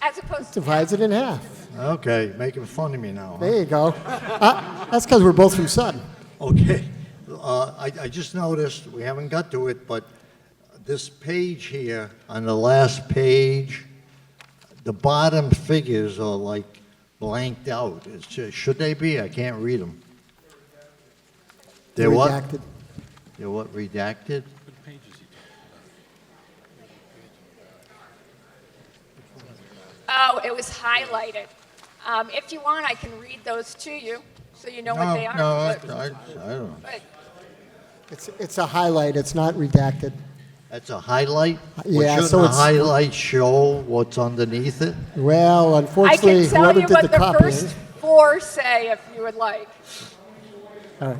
As opposed to Divides it in half. Okay, making fun of me now. Huh? There you go. That's because we're both from Sutton. Okay. I just noticed, we haven't got to it, but this page here, on the last page, the bottom figures are like blanked out. Should they be? I can't read them. They're what? Redacted. They're what, redacted? Oh, it was highlighted. If you want, I can read those to you, so you know what they are. No, I But- don't know. but It's a highlight. It's not redacted. That's a highlight? Yeah, Well, so shouldn't a it's- highlight show what's underneath it? Well, I unfortunately, can tell whoever you did the what the copying. first 4 say if you would like. All right.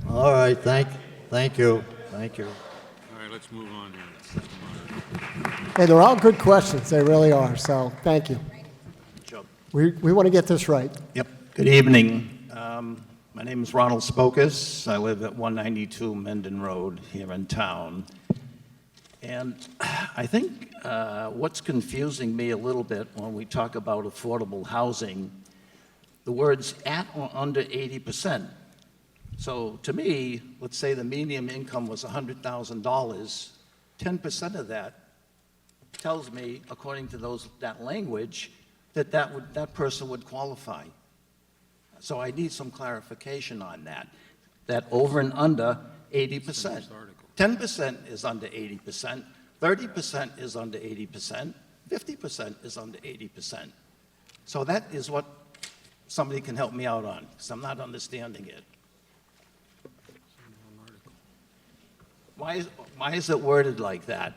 All right, thank you. All right, let's move on here. Hey, they're all good questions. They really are. So thank you. We want to get this right. Yep. Good evening. My name is Ronald Spokus. I live at 192 Menden Road here in town. And I think what's confusing me a little bit when we talk about affordable housing, the words at or under 80%. So to me, let's say the median income was $100,000, 10% of that tells me, according to that language, that person would qualify. So I need some clarification on that over and under 80%. 10% is under 80%, 30% is under 80%, 50% is under 80%. So that is what somebody can help me out on, because I'm not understanding it. Why is it worded like that?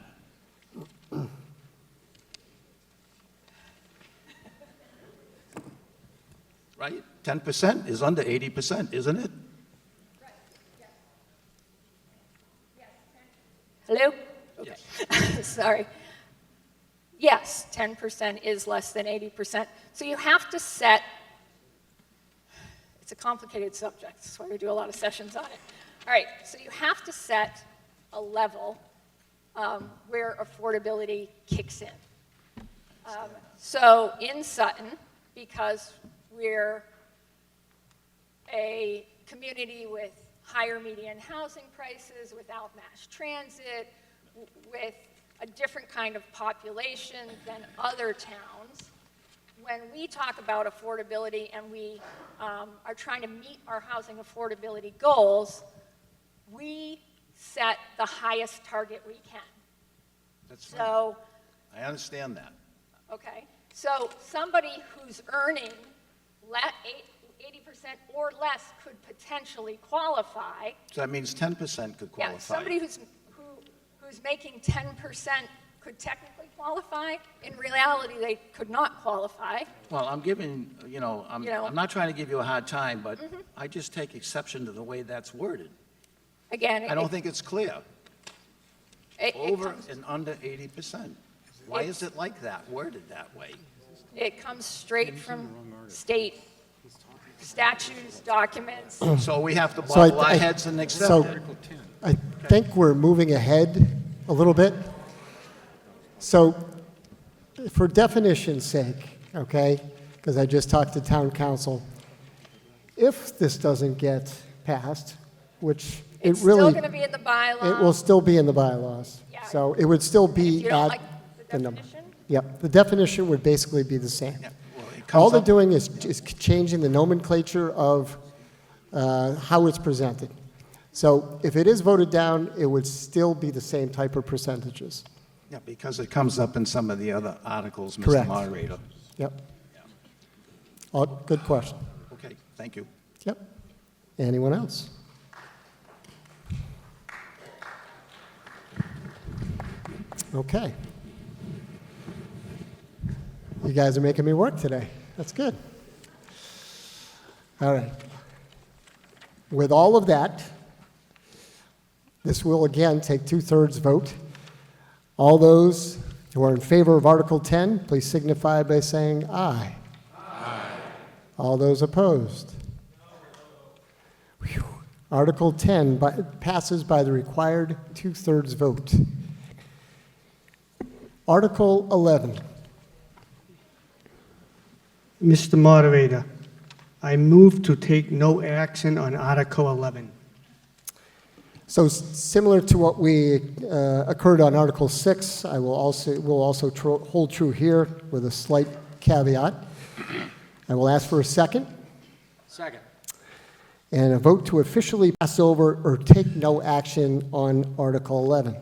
Right? 10% is under 80%, isn't it? Hello? Okay. Sorry. Yes, 10% is less than 80%. So you have to set, it's a complicated subject, that's why we do a lot of sessions on it. All right, so you have to set a level where affordability kicks in. So in Sutton, because we're a community with higher median housing prices, without mass transit, with a different kind of population than other towns, when we talk about affordability and we are trying to meet our housing affordability goals, we set the highest target we can. That's so, right. I understand that. Okay. So somebody who's earning 80% or less could potentially qualify. So that means 10% could qualify. Yeah, somebody who's making 10% could technically qualify. In reality, they could not qualify. Well, I'm giving, I'm not trying to give you a hard time, but I just take exception to the way that's worded. Again, I don't think it's clear. Over and under 80%. Why is it like that, worded that way? It comes straight from state statutes, documents. So we have to bobble our heads and accept it. I think we're moving ahead a little bit. So for definition's sake, okay, because I just talked to town council, if this doesn't get passed, which it's it really... still going to be in the bylaws. It will still be in the bylaws. Yeah. So it would still be If you don't at like the number. definition? Yep, the definition would basically be the same. Yeah, well, it All comes they're up- doing is changing the nomenclature of how it's presented. So if it is voted down, it would still be the same type of percentages. Yeah, because it comes up in some of the other articles, Mr. Correct. Moderator. Yep. Oh, good question. Okay, thank you. Yep. Anyone else? Okay. You guys are making me work today. That's good. All right. With all of that, this will again take 2/3 vote. All those who are in favor of Article 10, please signify by saying aye. Aye. All those opposed? Whew. Article 10 passes by the required 2/3 vote. Article 11. Mr. Moderator, I move to take no action on Article 11. So similar to what we occurred on Article 6, I will also hold true here with a slight caveat. I will ask for a second. Second. And a vote to officially pass over or take no action on Article 11.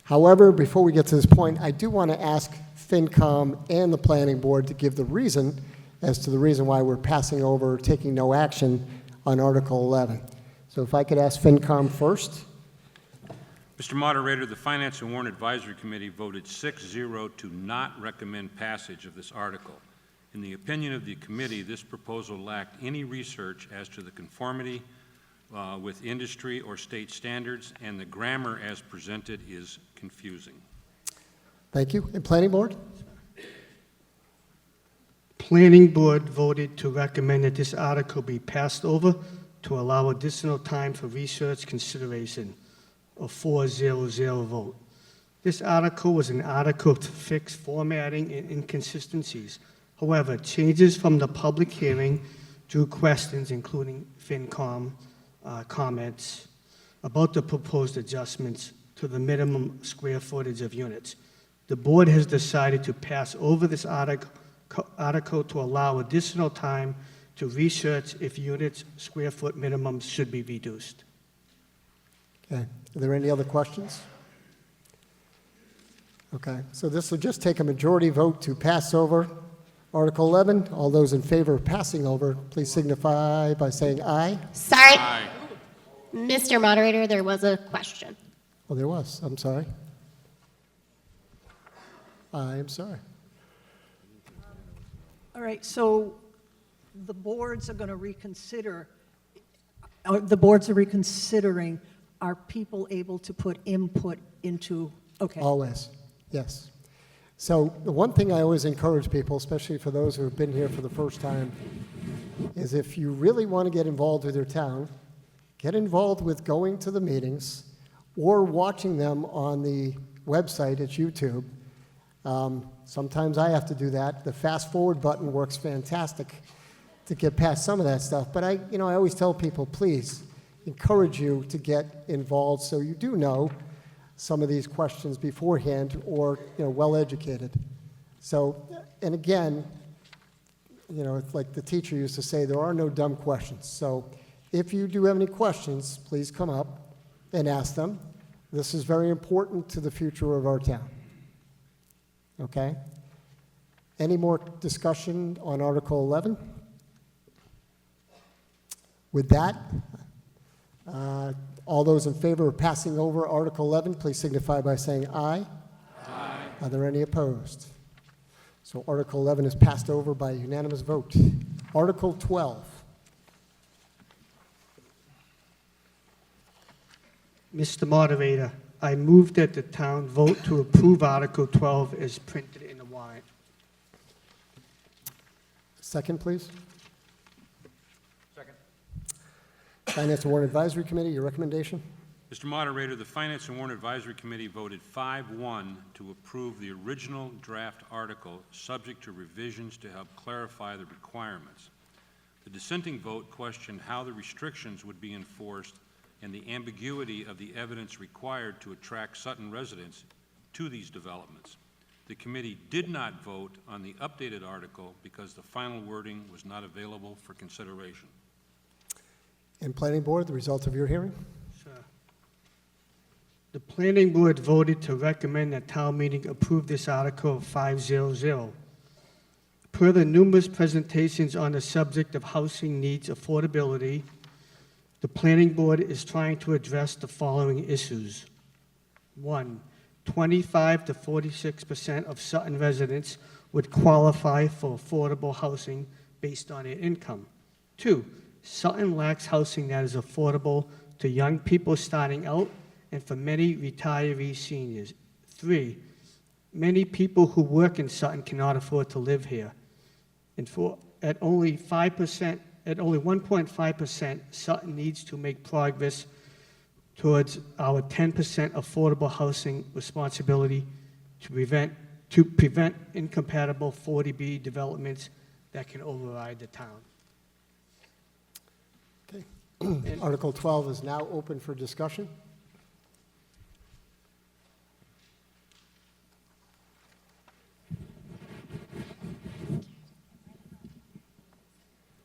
However, before we get to this point, I do want to ask FinCom and the Planning Board to give the reason as to the reason why we're passing over or taking no action on Article 11. So if I could ask FinCom first. Mr. Moderator, the Finance and Warrant Advisory Committee voted 6-0 to not recommend passage of this article. In the opinion of the committee, this proposal lacked any research as to the conformity with industry or state standards, and the grammar as presented is confusing. Thank you. And Planning Board? Planning Board voted to recommend that this article be passed over to allow additional time for research consideration, a 4-0-0 vote. This article was an article to fix formatting and inconsistencies. However, changes from the public hearing drew questions, including FinCom comments, about the proposed adjustments to the minimum square footage of units. The board has decided to pass over this article article to allow additional time to research if units' square foot minimums should be reduced. Okay, are there any other questions? Okay, so this will just take a majority vote to pass over Article 11. All those in favor of passing over, please signify by saying aye. Sorry. Mr. Moderator, there was a question. Oh, there was, I'm sorry. I am sorry. All right, so the boards are going to reconsider, or the boards are reconsidering, are people able to put input into, okay. Always, yes. So the one thing I always encourage people, especially for those who have been here for the first time, is if you really want to get involved with your town, get involved with going to the meetings or watching them on the website at YouTube. Sometimes I have to do that. The fast forward button works fantastic to get past some of that stuff. But I always tell people, please encourage you to get involved so you do know some of these questions beforehand or, well educated. So, and again, it's like the teacher used to say, there are no dumb questions. So if you do have any questions, please come up and ask them. This is very important to the future of our town. Okay? Any more discussion on Article 11? With that, all those in favor of passing over Article 11, please signify by saying aye. Aye. Are there any opposed? So Article 11 is passed over by unanimous vote. Article 12. Mr. Moderator, I move that the town vote to approve Article 12 as printed in the warrant. Second, please. Second. Finance and Warrant Advisory Committee, your recommendation? Mr. Moderator, the Finance and Warrant Advisory Committee voted 5-1 to approve the original draft article, subject to revisions to help clarify the requirements. The dissenting vote questioned how the restrictions would be enforced and the ambiguity of the evidence required to attract Sutton residents to these developments. The committee did not vote on the updated article because the final wording was not available for consideration. And Planning Board, the result of your hearing? Sir. The Planning Board voted to recommend that town meeting approve this article 500. Per the numerous presentations on the subject of housing needs affordability, the Planning Board is trying to address the following issues. 1, 25 to 46% of Sutton residents would qualify for affordable housing based on their income. 2, Sutton lacks housing that is affordable to young people starting out and for many retiree seniors. 3, many people who work in Sutton cannot afford to live here. And 4, at only 1.5%, Sutton needs to make progress towards our 10% affordable housing responsibility to prevent incompatible 40B developments that can override the town. Okay. Article 12 is now open for discussion.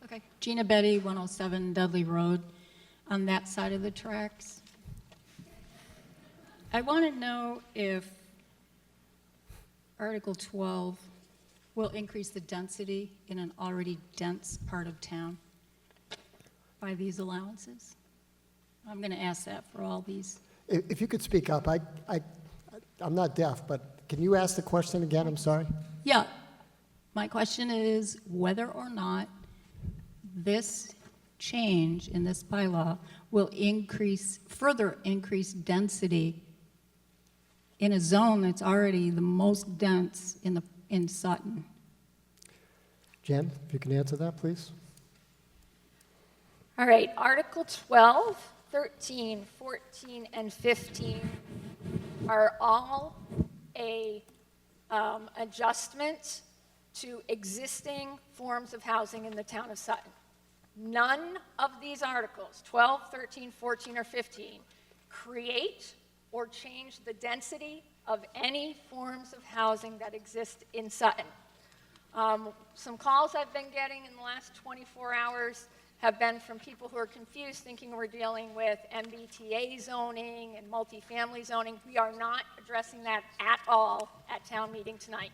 Okay, Gina Betty, 107 Dudley Road, on that side of the tracks. I want to know if Article 12 will increase the density in an already dense part of town by these allowances. I'm going to ask that for all these. If you could speak up, I'm not deaf, but can you ask the question again? I'm sorry. Yeah, my question is whether or not this change in this bylaw will further increase density in a zone that's already the most dense in Sutton. Jen, if you can answer that, please. All right, Article 12, 13, 14, and 15 are all a adjustment to existing forms of housing in the town of Sutton. None of these articles, 12, 13, 14, or 15, create or change the density of any forms of housing that exist in Sutton. Some calls I've been getting in the last 24 hours have been from people who are confused, thinking we're dealing with MBTA zoning and multifamily zoning. We are not addressing that at all at town meeting tonight,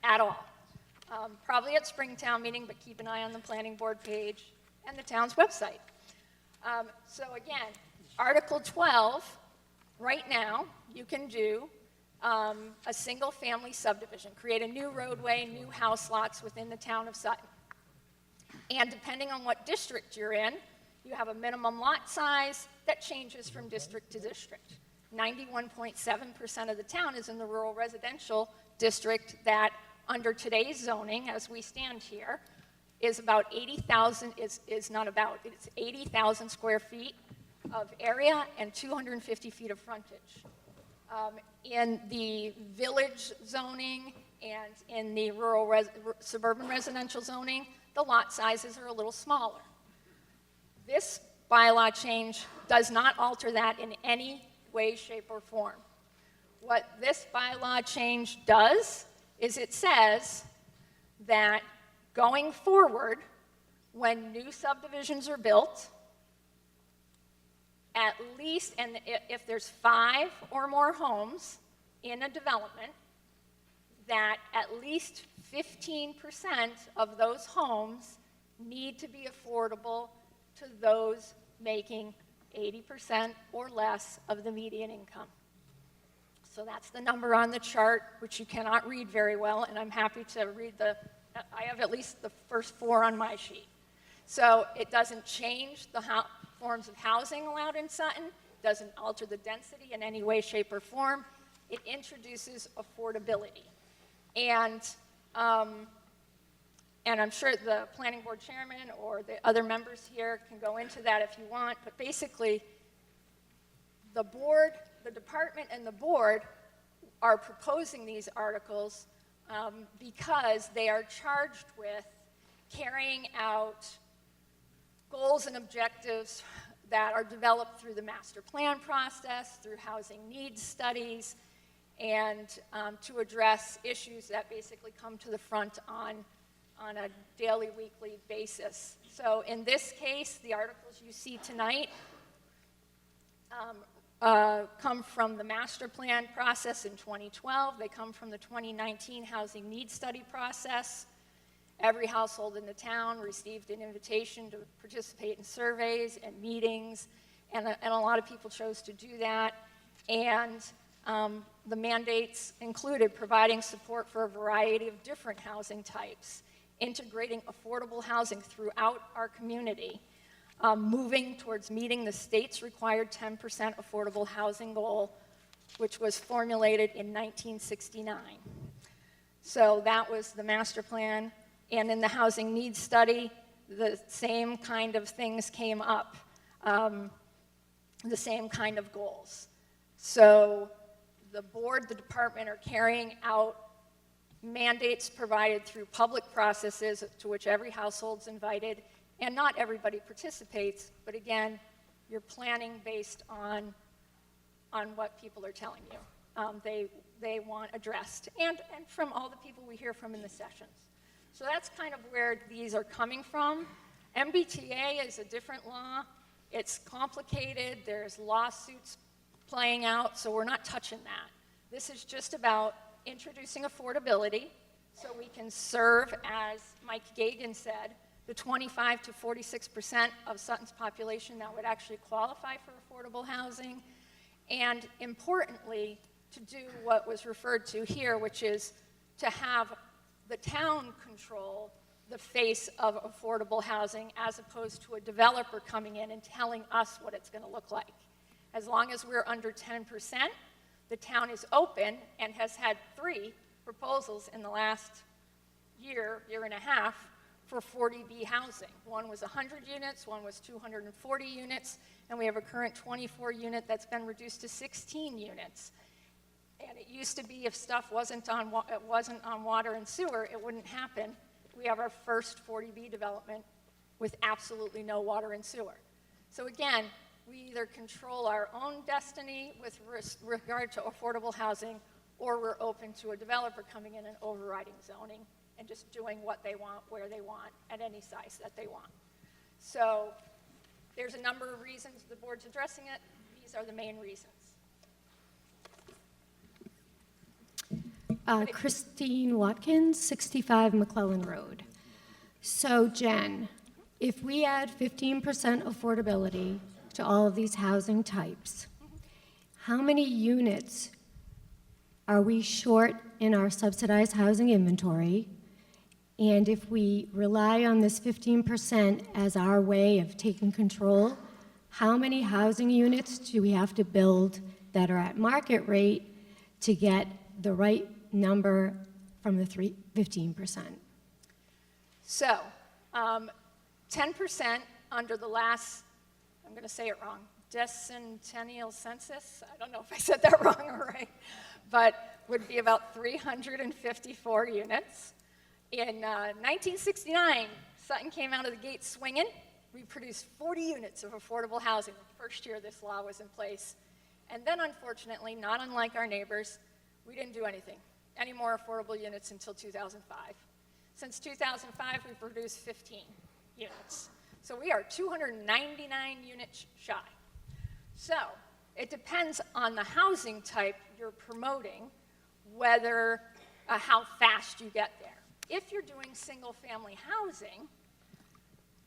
at all. Probably at Springtown meeting, but keep an eye on the planning board page and the town's website. So again, Article 12, right now, you can do a single-family subdivision, create a new roadway, new house lots within the town of Sutton. And depending on what district you're in, you have a minimum lot size that changes from district to district. 91.7% of the town is in the rural residential district that, under today's zoning, as we stand here, is about 80,000, it's 80,000 square feet of area and 250 feet of frontage. In the village zoning and in the rural suburban residential zoning, the lot sizes are a little smaller. This bylaw change does not alter that in any way, shape, or form. What this bylaw change does is it says that going forward, when new subdivisions are built, at least, and if there's 5 or more homes in a development, that at least 15% of those homes need to be affordable to those making 80% or less of the median income. So that's the number on the chart, which you cannot read very well, and I'm happy to read I have at least the first 4 on my sheet. So it doesn't change the forms of housing allowed in Sutton, doesn't alter the density in any way, shape, or form. It introduces affordability. And I'm sure the planning board chairman or the other members here can go into that if you want, but basically the board, the department and the board are proposing these articles because they are charged with carrying out goals and objectives that are developed through the master plan process, through housing needs studies, and to address issues that basically come to the front on a daily, weekly basis. So in this case, the articles you see tonight come from the master plan process in 2012. They come from the 2019 housing needs study process. Every household in the town received an invitation to participate in surveys and meetings, and a lot of people chose to do that. And the mandates included providing support for a variety of different housing types, integrating affordable housing throughout our community, moving towards meeting the state's required 10% affordable housing goal, which was formulated in 1969. So that was the master plan. And in the housing needs study, the same kind of things came up, the same kind of goals. So the board, the department are carrying out mandates provided through public processes to which every household's invited, and not everybody participates, but again, you're planning based on what people are telling you they want addressed, and from all the people we hear from in the sessions. So that's kind of where these are coming from. MBTA is a different law. It's complicated. There's lawsuits playing out, so we're not touching that. This is just about introducing affordability so we can serve, as Mike Gagan said, the 25 to 46% of Sutton's population that would actually qualify for affordable housing, and importantly, to do what was referred to here, which is to have the town control the face of affordable housing as opposed to a developer coming in and telling us what it's going to look like. As long as we're under 10%, the town is open and has had 3 proposals in the last year and a half for 40B housing. One was 100 units, one was 240 units, and we have a current 24 unit that's been reduced to 16 units. And it used to be if stuff wasn't on water and sewer, it wouldn't happen. We have our first 40B development with absolutely no water and sewer. So again, we either control our own destiny with regard to affordable housing, or we're open to a developer coming in and overriding zoning and just doing what they want, where they want, at any size that they want. So there's a number of reasons the board's addressing it. These are the main reasons. Christine Watkins, 65 McClellan Road. So Jen, if we add 15% affordability to all of these housing types, how many units are we short in our subsidized housing inventory? And if we rely on this 15% as our way of taking control, how many housing units do we have to build that are at market rate to get the right number from the 15%? So 10% under the last, I'm going to say it wrong, decennial census, I don't know if I said that wrong or right, but would be about 354 units. In 1969, Sutton came out of the gate swinging. We produced 40 units of affordable housing the first year this law was in place. And then, unfortunately, not unlike our neighbors, we didn't do any more affordable units until 2005. Since 2005, we produced 15 units. So we are 299 units shy. So it depends on the housing type you're promoting, whether how fast you get there. If you're doing single-family housing,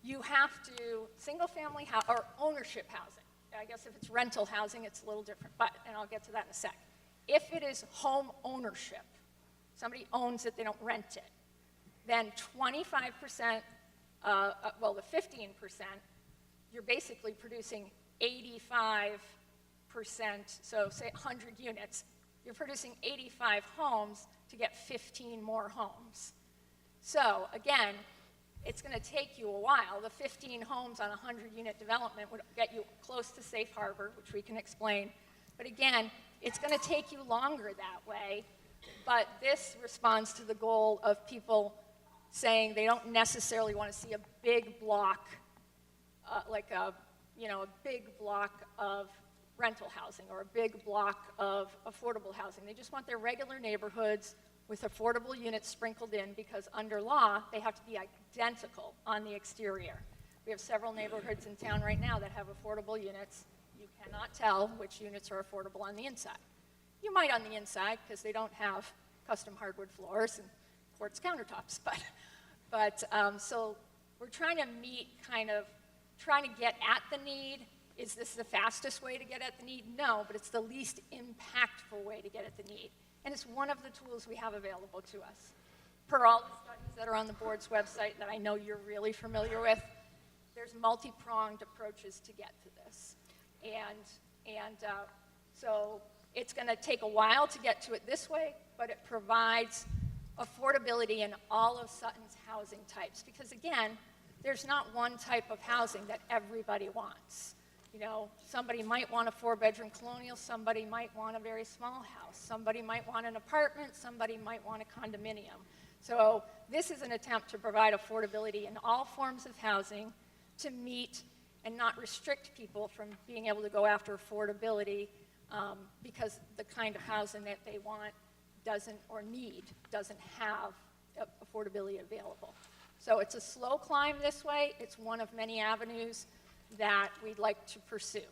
you have to, single-family or ownership housing. I guess if it's rental housing, it's a little different, and I'll get to that in a sec. If it is home ownership, somebody owns it, they don't rent it, then 25%, well, the 15%, you're basically producing 85%, so say 100 units, you're producing 85 homes to get 15 more homes. So again, it's going to take you a while. The 15 homes on a 100-unit development would get you close to safe harbor, which we can explain. But again, it's going to take you longer that way. But this responds to the goal of people saying they don't necessarily want to see a big block, like a big block of rental housing or a big block of affordable housing. They just want their regular neighborhoods with affordable units sprinkled in, because under law, they have to be identical on the exterior. We have several neighborhoods in town right now that have affordable units. You cannot tell which units are affordable on the inside. You might on the inside, because they don't have custom hardwood floors and quartz countertops. So we're trying to meet trying to get at the need. Is this the fastest way to get at the need? No, but it's the least impactful way to get at the need. And it's one of the tools we have available to us. Per all the studies that are on the board's website that I know you're really familiar with, there's multi-pronged approaches to get to this. So it's going to take a while to get to it this way, but it provides affordability in all of Sutton's housing types. Because again, there's not one type of housing that everybody wants. You know, somebody might want a 4-bedroom colonial, somebody might want a very small house, somebody might want an apartment, somebody might want a condominium. So this is an attempt to provide affordability in all forms of housing to meet and not restrict people from being able to go after affordability because the kind of housing that they want doesn't have affordability available. So it's a slow climb this way. It's one of many avenues that we'd like to pursue.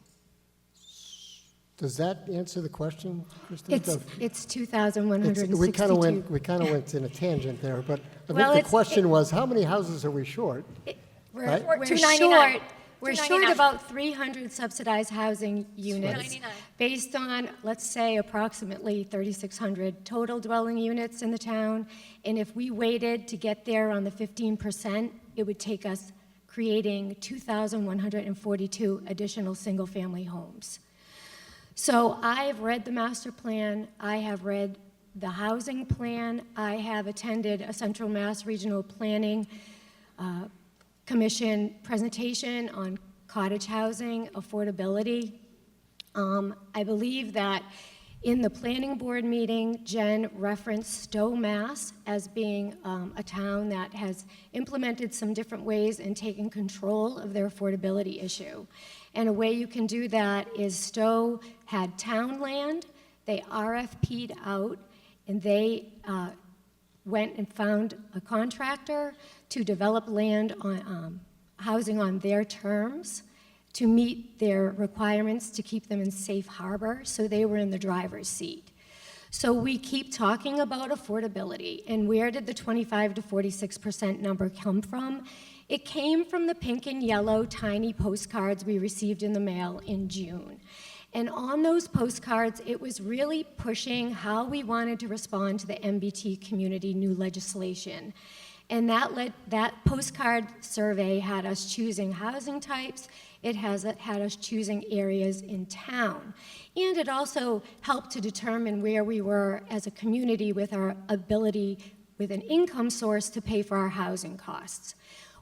Does that answer the question, Kristen? It's 2,162. We kind of went in a tangent there, but I Well, think the question was, how many houses are we short? We're short about 300 subsidized housing units based on, let's say, approximately 3,600 total dwelling units in the town. And if we waited to get there on the 15%, it would take us creating 2,142 additional single-family homes. So I have read the master plan. I have read the housing plan. I have attended a Central Mass Regional Planning Commission presentation on cottage housing affordability. I believe that in the planning board meeting, Jen referenced Stowe, Mass. as being a town that has implemented some different ways in taking control of their affordability issue. And a way you can do that is Stowe had town land, they RFP'd out, and they went and found a contractor to develop land on housing on their terms to meet their requirements to keep them in safe harbor, so they were in the driver's seat. So we keep talking about affordability, and where did the 25 to 46% number come from? It came from the pink and yellow tiny postcards we received in the mail in June. And on those postcards, it was really pushing how we wanted to respond to the MBT community new legislation. And that postcard survey had us choosing housing types, it had us choosing areas in town. And it also helped to determine where we were as a community with our ability, with an income source, to pay for our housing costs.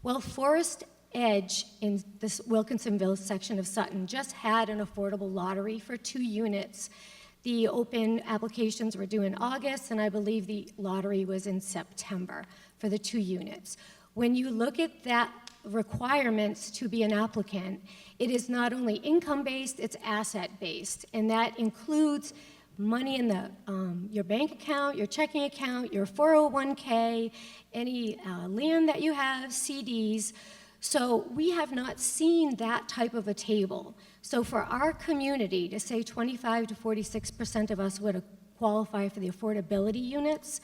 Well, Forest Edge in this Wilkinsonville section of Sutton just had an affordable lottery for 2 units. The open applications were due in August, and I believe the lottery was in September for the 2 units. When you look at that requirements to be an applicant, it is not only income-based, it's asset-based, and that includes money in the your bank account, your checking account, your 401k, any land that you have, CDs. So we have not seen that type of a table. So for our community to say 25 to 46% of us would qualify for the affordability units,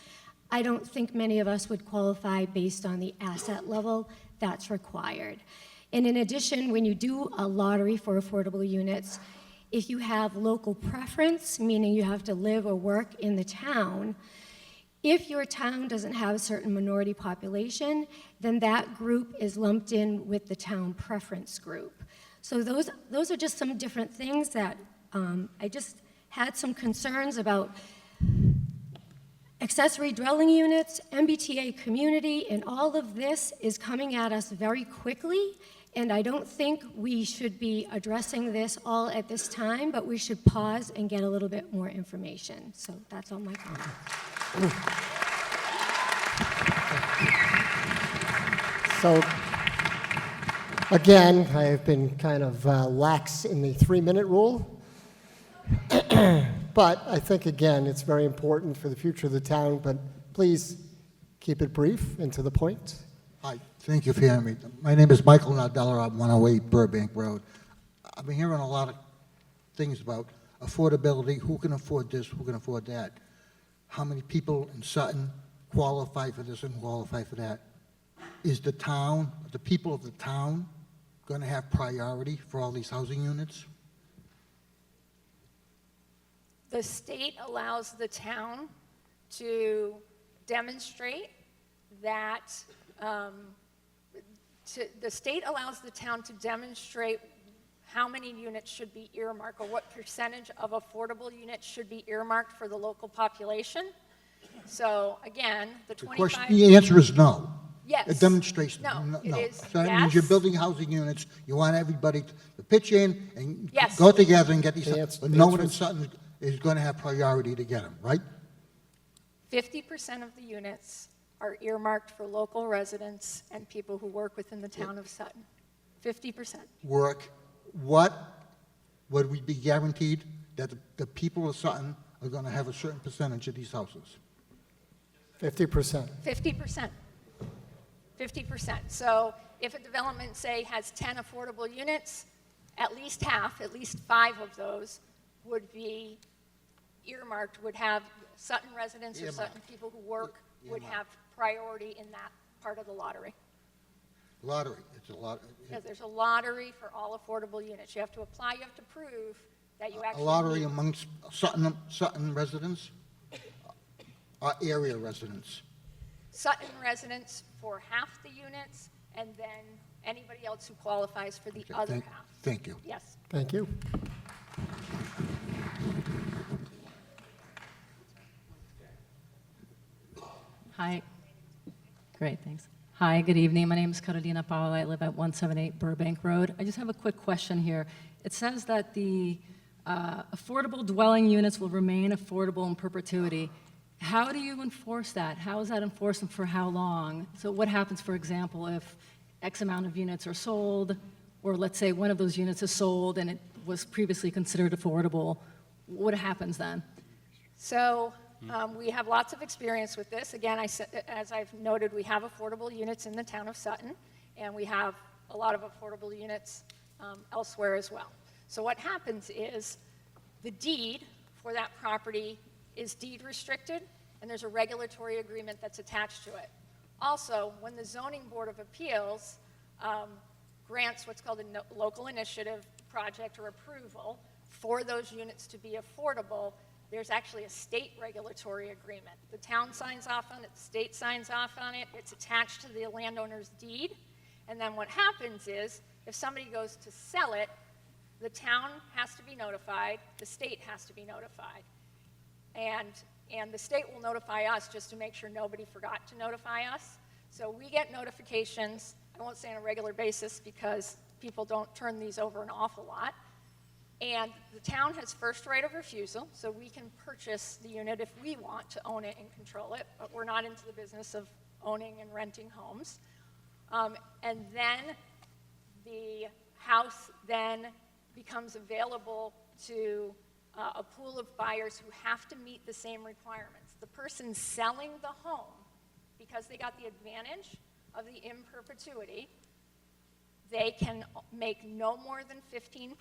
I don't think many of us would qualify based on the asset level that's required. And in addition, when you do a lottery for affordable units, if you have local preference, meaning you have to live or work in the town, if your town doesn't have a certain minority population, then that group is lumped in with the town preference group. So those are just some different things that I just had some concerns about. Accessory dwelling units, MBTA community, and all of this is coming at us very quickly, and I don't think we should be addressing this all at this time, but we should pause and get a little bit more information. So that's all my comments. So, again, I have been kind of lax in the 3-minute rule. But I think, again, it's very important for the future of the town, but please keep it brief and to the point. Hi, thank you for hearing me. My name is Michael Nadella, I'm 108 Burbank Road. I've been hearing a lot of things about affordability, who can afford this, who can afford that. How many people in Sutton qualify for this and qualify for that? Is the town, the people of the town, going to have priority for all these housing units? The state allows the town to demonstrate that, the state allows the town to demonstrate how many units should be earmarked or what percentage of affordable units should be earmarked for the local population. So again, The answer is no. Yes. A demonstration. No, it is So that means you're building housing units, you want everybody to pitch in and Yes. go together and get these, The but no one answer in is- Sutton is going to have priority to get them, right? 50% of the units are earmarked for local residents and people who work within the town of Sutton. 50%. Work, what would we be guaranteed that the people of Sutton are going to have a certain percentage of these houses? 50%. 50%. 50%. So if a development, say, has 10 affordable units, at least half, at least 5 of those would be earmarked, would have Sutton residents or Sutton people who work would have priority in that part of the lottery. Lottery, it's a lot. Because there's a lottery for all affordable units. You have to apply, you have to prove that you A actually lottery need- amongst Sutton residents, area residents. Sutton residents for half the units, and then anybody else who qualifies for the other half. Thank you. Yes. Thank you. Hi. Great, thanks. Hi, good evening. My name is Carolina Paola. I live at 178 Burbank Road. I just have a quick question here. It says that the affordable dwelling units will remain affordable in perpetuity. How do you enforce that? How is that enforced and for how long? So what happens, for example, if X amount of units are sold, or let's say one of those units is sold and it was previously considered affordable, what happens then? So We have lots of experience with this. Again, as I've noted, we have affordable units in the town of Sutton, and we have a lot of affordable units elsewhere as well. So what happens is the deed for that property is deed restricted, and there's a regulatory agreement that's attached to it. Also, when the Zoning Board of Appeals grants what's called a local initiative project or approval for those units to be affordable, there's actually a state regulatory agreement. The town signs off on it, the state signs off on it, it's attached to the landowner's deed, and then what happens is, if somebody goes to sell it, the town has to be notified, the state has to be notified. And the state will notify us just to make sure nobody forgot to notify us. So we get notifications, I won't say on a regular basis because people don't turn these over an awful lot. And the town has first right of refusal, so we can purchase the unit if we want to own it and control it, but we're not into the business of owning and renting homes. And then the house then becomes available to a pool of buyers who have to meet the same requirements. The person selling the home, because they got the advantage of the in perpetuity, they can make no more than 15%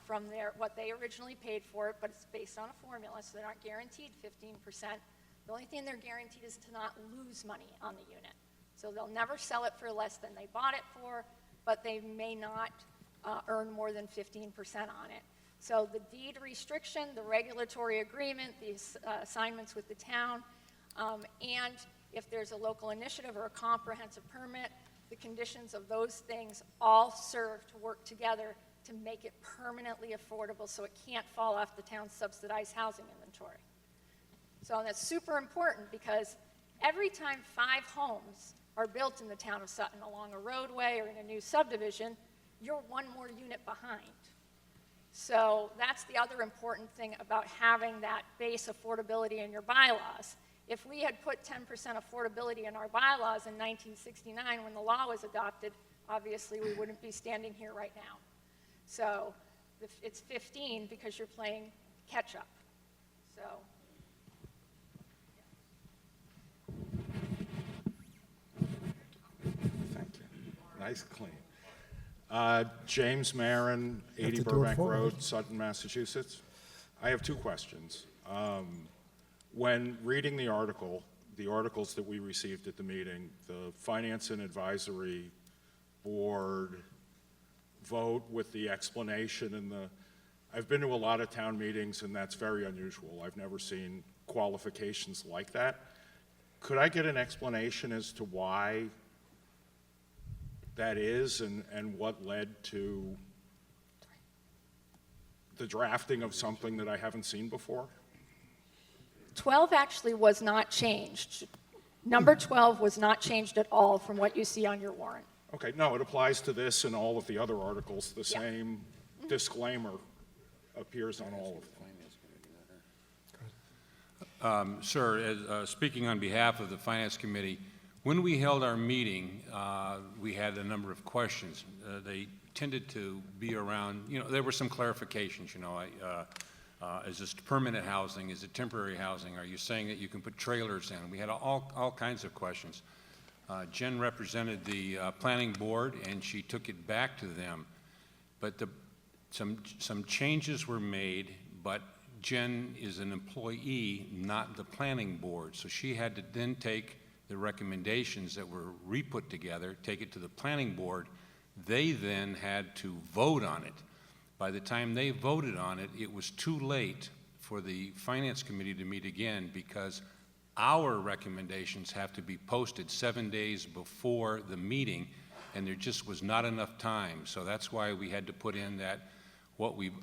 from what they originally paid for it, but it's based on a formula, so they're not guaranteed 15%. The only thing they're guaranteed is to not lose money on the unit. So they'll never sell it for less than they bought it for, but they may not earn more than 15% on it. So the deed restriction, the regulatory agreement, the assignments with the town, and if there's a local initiative or a comprehensive permit, the conditions of those things all serve to work together to make it permanently affordable so it can't fall off the town's subsidized housing inventory. So that's super important because every time 5 homes are built in the town of Sutton along a roadway or in a new subdivision, you're one more unit behind. So that's the other important thing about having that base affordability in your bylaws. If we had put 10% affordability in our bylaws in 1969 when the law was adopted, obviously we wouldn't be standing here right now. So it's 15 because you're playing catch up. So. Thank you. Nice, clean. James Marin, You have 80 to do it Burbank forward. Road, Sutton, Massachusetts. I have 2 questions. When reading the articles that we received at the meeting, the Finance and Advisory Board vote with the explanation and I've been to a lot of town meetings and that's very unusual. I've never seen qualifications like that. Could I get an explanation as to why that is and what led to the drafting of something that I haven't seen before? 12 actually was not changed. Number 12 was not changed at all from what you see on your warrant. Okay, no, it applies to this and all of the other articles. The same disclaimer appears on all of them. Sir, speaking on behalf of the Finance Committee, when we held our meeting, we had a number of questions. They tended to be around, there were some clarifications, is this permanent housing? Is it temporary housing? Are you saying that you can put trailers in? We had all kinds of questions. Jen represented the planning board, and she took it back to them. But some changes were made, but Jen is an employee, not the planning board. So she had to then take the recommendations that were re-put together, take it to the planning board. They then had to vote on it. By the time they voted on it, it was too late for the Finance Committee to meet again because our recommendations have to be posted 7 days before the meeting, and there just was not enough time. So that's why we had to put in that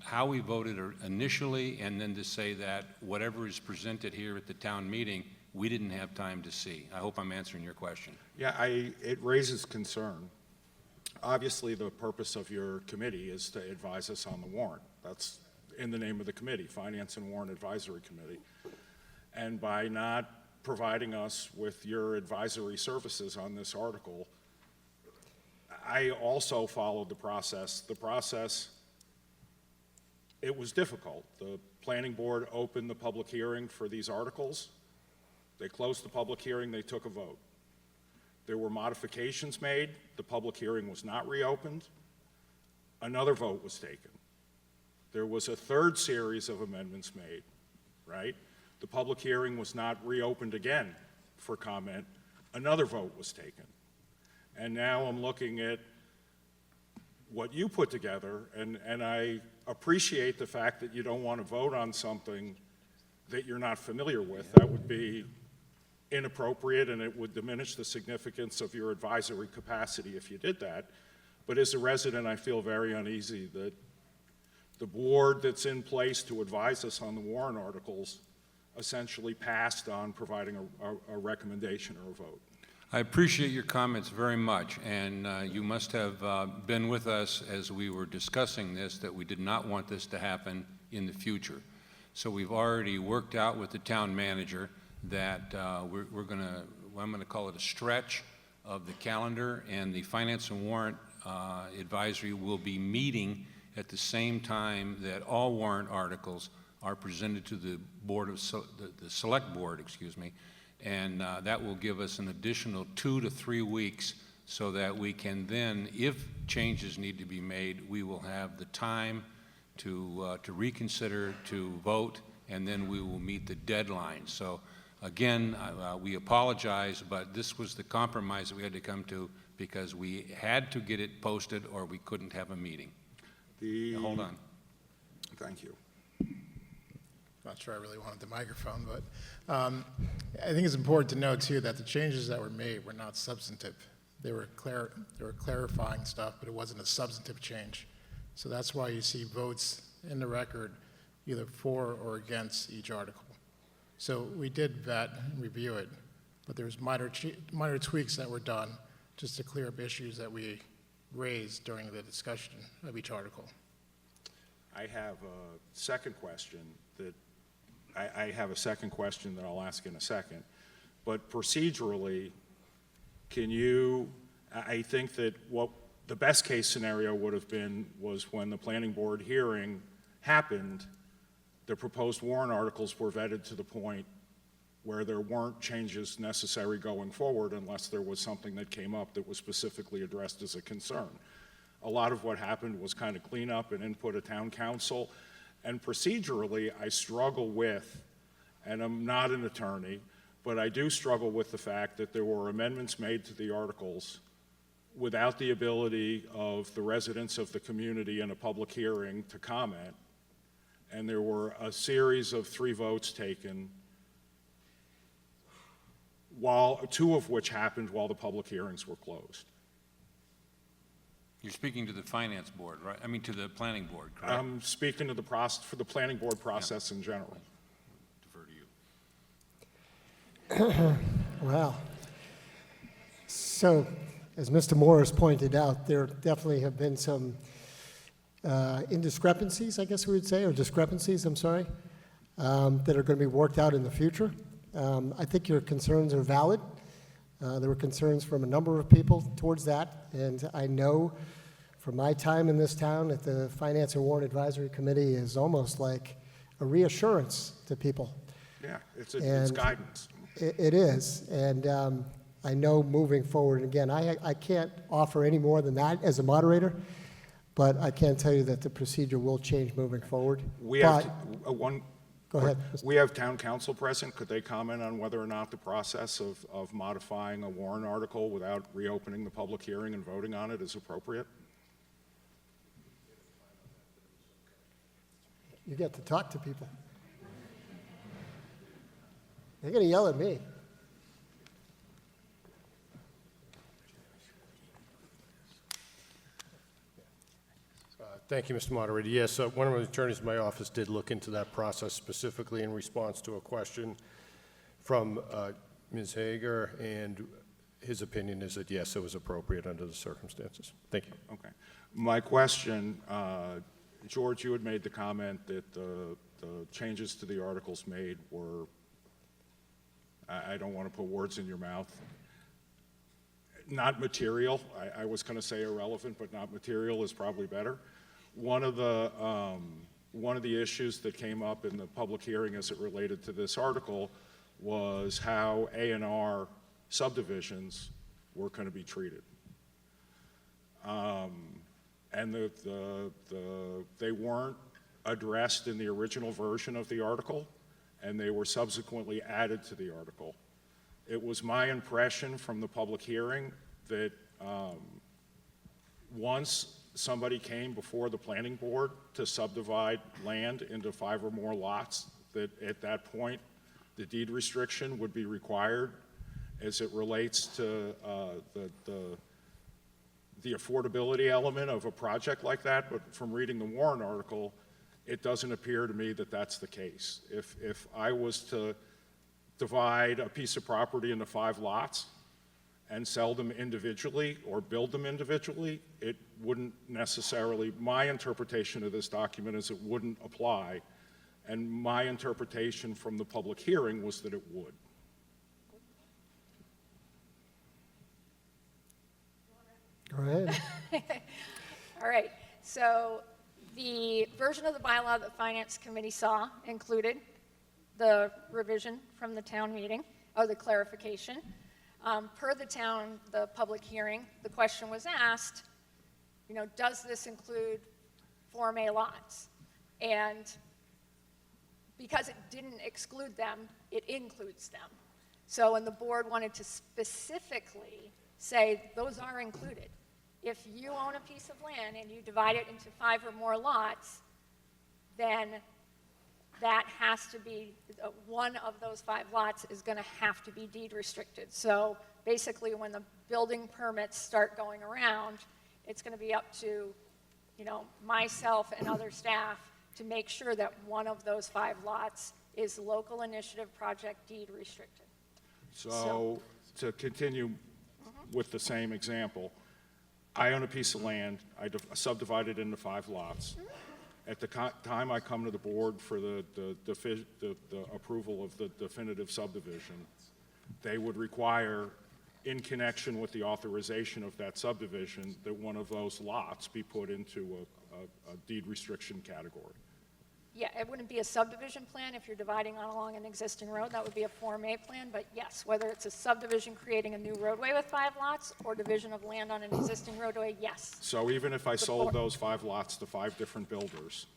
how we voted initially, and then to say that whatever is presented here at the town meeting, we didn't have time to see. I hope I'm answering your question. Yeah, it raises concern. Obviously, the purpose of your committee is to advise us on the warrant. That's in the name of the committee, Finance and Warrant Advisory Committee. And by not providing us with your advisory services on this article, I also followed the process. The process, it was difficult. The planning board opened the public hearing for these articles. They closed the public hearing, they took a vote. There were modifications made, the public hearing was not reopened, another vote was taken. There was a third series of amendments made, right? The public hearing was not reopened again for comment, another vote was taken. And now I'm looking at what you put together, and I appreciate the fact that you don't want to vote on something that you're not familiar with. That would be inappropriate, and it would diminish the significance of your advisory capacity if you did that. But as a resident, I feel very uneasy that the board that's in place to advise us on the warrant articles essentially passed on providing a recommendation or a vote. I appreciate your comments very much, and you must have been with us as we were discussing this, that we did not want this to happen in the future. So we've already worked out with the town manager that I'm going to call it a stretch of the calendar, and the Finance and Warrant Advisory will be meeting at the same time that all warrant articles are presented to the board of the select board, excuse me, and that will give us an additional 2 to 3 weeks so that we can then, if changes need to be made, we will have the time to reconsider, to vote, and then we will meet the deadline. So again, we apologize, but this was the compromise that we had to come to because we had to get it posted or we couldn't have a meeting. Hold on. Thank you. Not sure I really wanted the microphone, but I think it's important to note too that the changes that were made were not substantive. They were clarifying stuff, but it wasn't a substantive change. So that's why you see votes in the record either for or against each article. So we did vet and review it, but there's minor tweaks that were done just to clear up issues that we raised during the discussion of each article. I have a second question that I'll ask in a second. But procedurally, I think that what the best case scenario would have been was when the planning board hearing happened, the proposed warrant articles were vetted to the point where there weren't changes necessary going forward unless there was something that came up that was specifically addressed as a concern. A lot of what happened was kind of cleanup and input of town council. And procedurally, I struggle with, and I'm not an attorney, but I do struggle with the fact that there were amendments made to the articles without the ability of the residents of the community in a public hearing to comment. And there were a series of 3 votes taken, while 2 of which happened while the public hearings were closed. You're speaking to the finance board, right? I mean, to the planning board, correct? I'm speaking to the for the planning board process in general. Defer to you. Wow. So, as Mr. Morris pointed out, there definitely have been some indiscrepancies, I guess we would say, or discrepancies, I'm sorry, that are going to be worked out in the future. I think your concerns are valid. There were concerns from a number of people towards that, and I know from my time in this town that the Finance and Warrant Advisory Committee is almost like a reassurance to people. Yeah, it's guidance. It is, and I know moving forward, again, I can't offer any more than that as a moderator, but I can tell you that the procedure will change moving forward. We have Go ahead. We have town council present. Could they comment on whether or not the process of modifying a warrant article without reopening the public hearing and voting on it is appropriate? You get to talk to people. They're going to yell at me. Thank you, Mr. Moderator. Yes, one of the attorneys in my office did look into that process specifically in response to a question from Ms. Hager, and his opinion is that, yes, it was appropriate under the circumstances. Thank you. Okay. My question, George, you had made the comment that the changes to the articles made were, I don't want to put words in your mouth, not material. I was going to say irrelevant, but not material is probably better. One of the one of the issues that came up in the public hearing as it related to this article was how A&R subdivisions were going to be treated. And they weren't addressed in the original version of the article, and they were subsequently added to the article. It was my impression from the public hearing that once somebody came before the planning board to subdivide land into 5 or more lots, that at that point, the deed restriction would be required as it relates to the affordability element of a project like that. But from reading the Warren article, it doesn't appear to me that that's the case. If I was to divide a piece of property into 5 lots and sell them individually or build them individually, it wouldn't necessarily, my interpretation of this document is it wouldn't apply, and my interpretation from the public hearing was that it would. Go ahead. All right, so the version of the bylaw that Finance Committee saw included the revision from the town meeting, or the clarification. Per the public hearing, the question was asked, does this include Form A lots? And because it didn't exclude them, it includes them. So when the board wanted to specifically say those are included, if you own a piece of land and you divide it into 5 or more lots, then that has to be, one of those 5 lots is going to have to be deed restricted. So basically, when the building permits start going around, it's going to be up to, myself and other staff to make sure that one of those 5 lots is local initiative project deed restricted. So to continue with the same example, I own a piece of land, I subdivide it into 5 lots. At the time I come to the board for the approval of the definitive subdivision, they would require, in connection with the authorization of that subdivision, that one of those lots be put into a deed restriction category. Yeah, it wouldn't be a subdivision plan if you're dividing along an existing road. That would be a Form A plan, but yes, whether it's a subdivision creating a new roadway with 5 lots or division of land on an existing roadway, yes. So even if I sold those 5 lots to 5 different builders,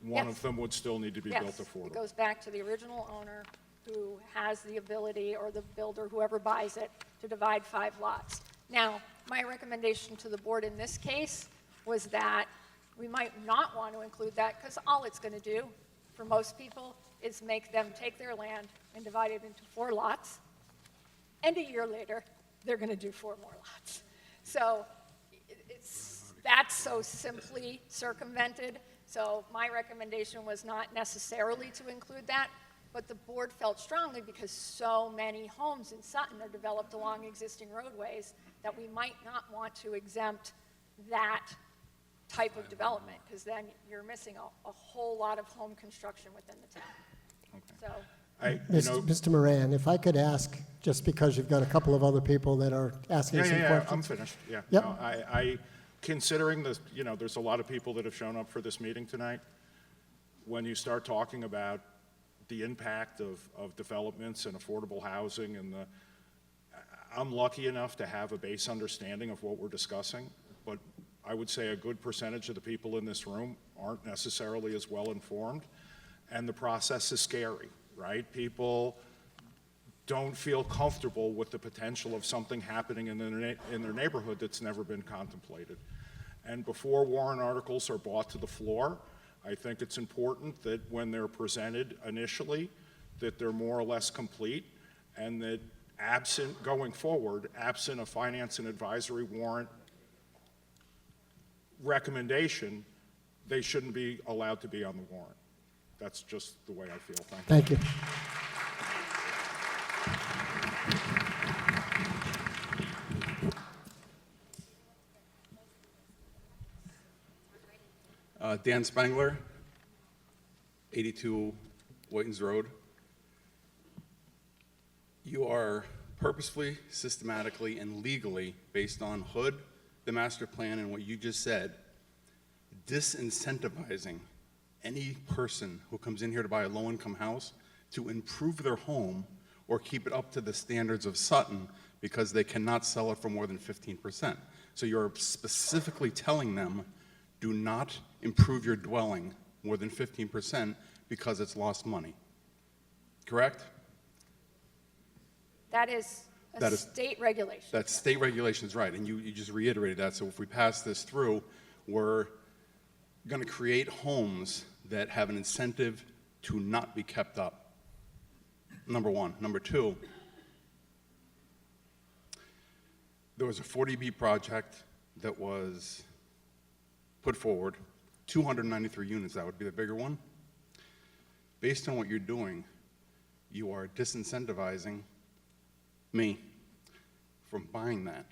one of them would still need to be built affordable? It goes back to the original owner who has the ability, or the builder, whoever buys it, to divide 5 lots. Now, my recommendation to the board in this case was that we might not want to include that, because all it's going to do for most people is make them take their land and divide it into 4 lots, and a year later, they're going to do 4 more lots. So that's so simply circumvented. So my recommendation was not necessarily to include that, but the board felt strongly, because so many homes in Sutton are developed along existing roadways, that we might not want to exempt that type of development, because then you're missing a whole lot of home construction within the town. So, Mr. Moran, if I could ask, just because you've got a couple of other people that are asking some questions. I'm finished, yeah. Yep. No, considering this, there's a lot of people that have shown up for this meeting tonight, when you start talking about the impact of developments and affordable housing, and I'm lucky enough to have a base understanding of what we're discussing, but I would say a good percentage of the people in this room aren't necessarily as well informed, and the process is scary, right? People don't feel comfortable with the potential of something happening in their neighborhood that's never been contemplated. And before warrant articles are brought to the floor, I think it's important that when they're presented initially, that they're more or less complete, and that going forward, absent a finance and advisory warrant recommendation, they shouldn't be allowed to be on the warrant. That's just the way I feel. Thank you. Dan Spangler, 82 Whitens Road. You are purposefully, systematically, and legally, based on Hood, the master plan, and what you just said, disincentivizing any person who comes in here to buy a low-income house to improve their home or keep it up to the standards of Sutton because they cannot sell it for more than 15%. So you're specifically telling them, do not improve your dwelling more than 15% because it's lost money. Correct? That is a state regulation. That's state regulations, right, and you just reiterated that. So if we pass this through, we're going to create homes that have an incentive to not be kept up. Number one. Number two, there was a 40B project that was put forward, 293 units, that would be the bigger one. Based on what you're doing, you are disincentivizing me from buying that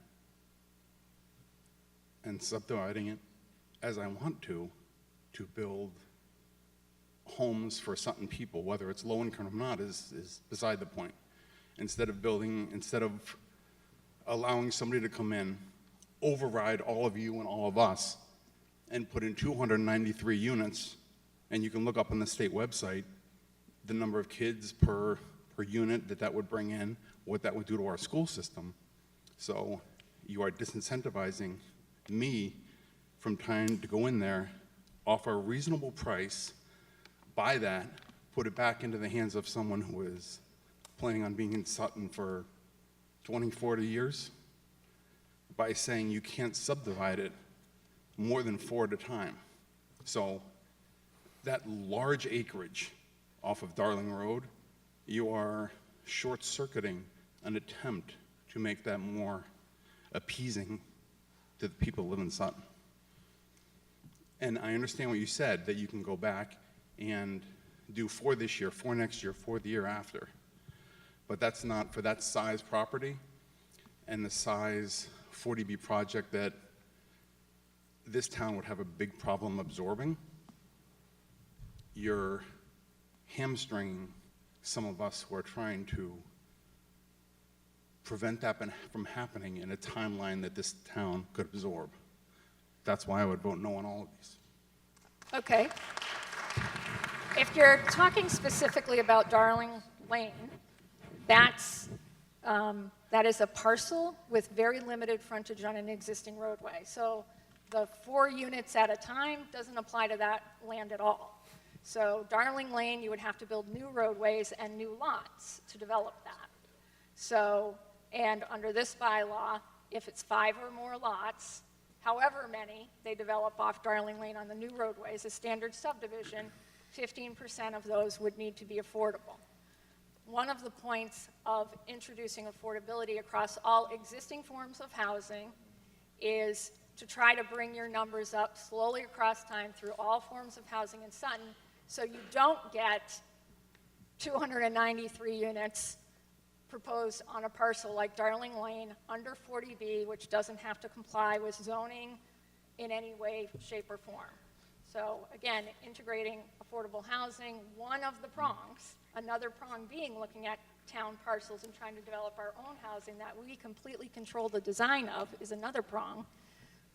and subdividing it as I want to build homes for Sutton people, whether it's low income or not is beside the point. Instead of allowing somebody to come in, override all of you and all of us, and put in 293 units, and you can look up on the state website the number of kids per unit that would bring in, what that would do to our school system. So you are disincentivizing me from trying to go in there, offer a reasonable price, buy that, put it back into the hands of someone who is planning on being in Sutton for 20, 40 years, by saying you can't subdivide it more than 4 at a time. So that large acreage off of Darling Road, you are short-circuiting an attempt to make that more appeasing to the people who live in Sutton. And I understand what you said, that you can go back and do 4 this year, 4 next year, 4 the year after. But that's not for that size property and the size 40B project that this town would have a big problem absorbing. You're hamstringing some of us who are trying to prevent that from happening in a timeline that this town could absorb. That's why I would vote no on all of these. Okay. If you're talking specifically about Darling Lane, that is a parcel with very limited frontage on an existing roadway. So the 4 units at a time doesn't apply to that land at all. So Darling Lane, you would have to build new roadways and new lots to develop that. So, and under this bylaw, if it's 5 or more lots, however many they develop off Darling Lane on the new roadways, a standard subdivision, 15% of those would need to be affordable. One of the points of introducing affordability across all existing forms of housing is to try to bring your numbers up slowly across time through all forms of housing in Sutton, so you don't get 293 units proposed on a parcel like Darling Lane under 40B, which doesn't have to comply with zoning in any way, shape, or form. So again, integrating affordable housing, one of the prongs, another prong being looking at town parcels and trying to develop our own housing that we completely control the design of is another prong.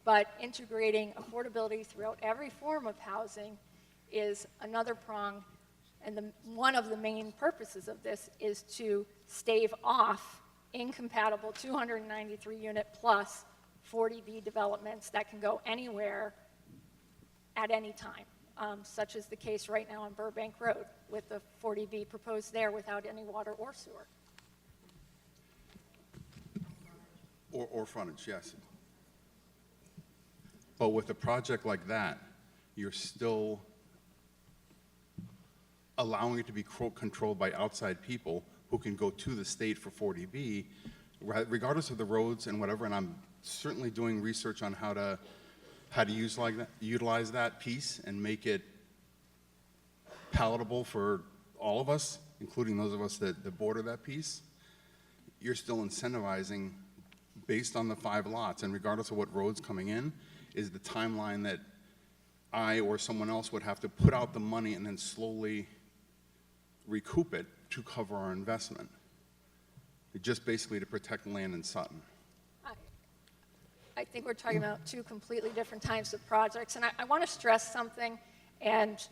But integrating affordability throughout every form of housing is another prong. And one of the main purposes of this is to stave off incompatible 293 unit plus 40B developments that can go anywhere at any time, such as the case right now on Burbank Road with the 40B proposed there without any water or sewer. Or frontage, yes. But with a project like that, you're still allowing it to be controlled by outside people who can go to the state for 40B, regardless of the roads and whatever, and I'm certainly doing research on how to utilize that piece and make it palatable for all of us, including those of us that border that piece. You're still incentivizing based on the 5 lots, and regardless of what road's coming in, is the timeline that I or someone else would have to put out the money and then slowly recoup it to cover our investment, just basically to protect land in Sutton. I think we're talking about 2 completely different types of projects, and I want to stress something, and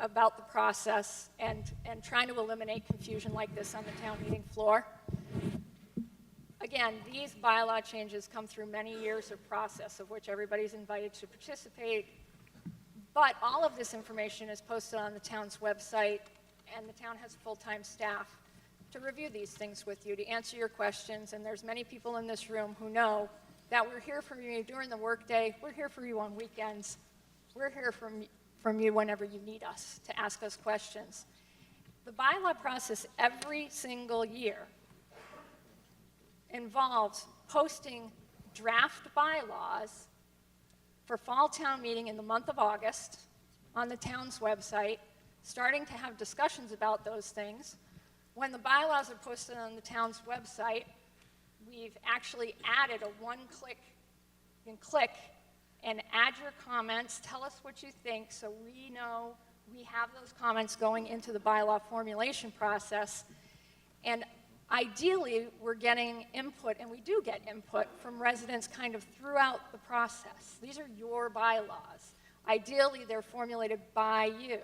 about the process and trying to eliminate confusion like this on the town meeting floor. Again, these bylaw changes come through many years of process of which everybody's invited to participate, but all of this information is posted on the town's website, and the town has full-time staff to review these things with you, to answer your questions, and there's many people in this room who know that we're here for you during the workday, we're here for you on weekends, we're here from you whenever you need us to ask us questions. The bylaw process every single year involves posting draft bylaws for fall town meeting in the month of August on the town's website, starting to have discussions about those things. When the bylaws are posted on the town's website, we've actually added a one-click, you can click and add your comments, tell us what you think, so we know we have those comments going into the bylaw formulation process. And ideally, we're getting input, and we do get input from residents kind of throughout the process. These are your bylaws. Ideally, they're formulated by you.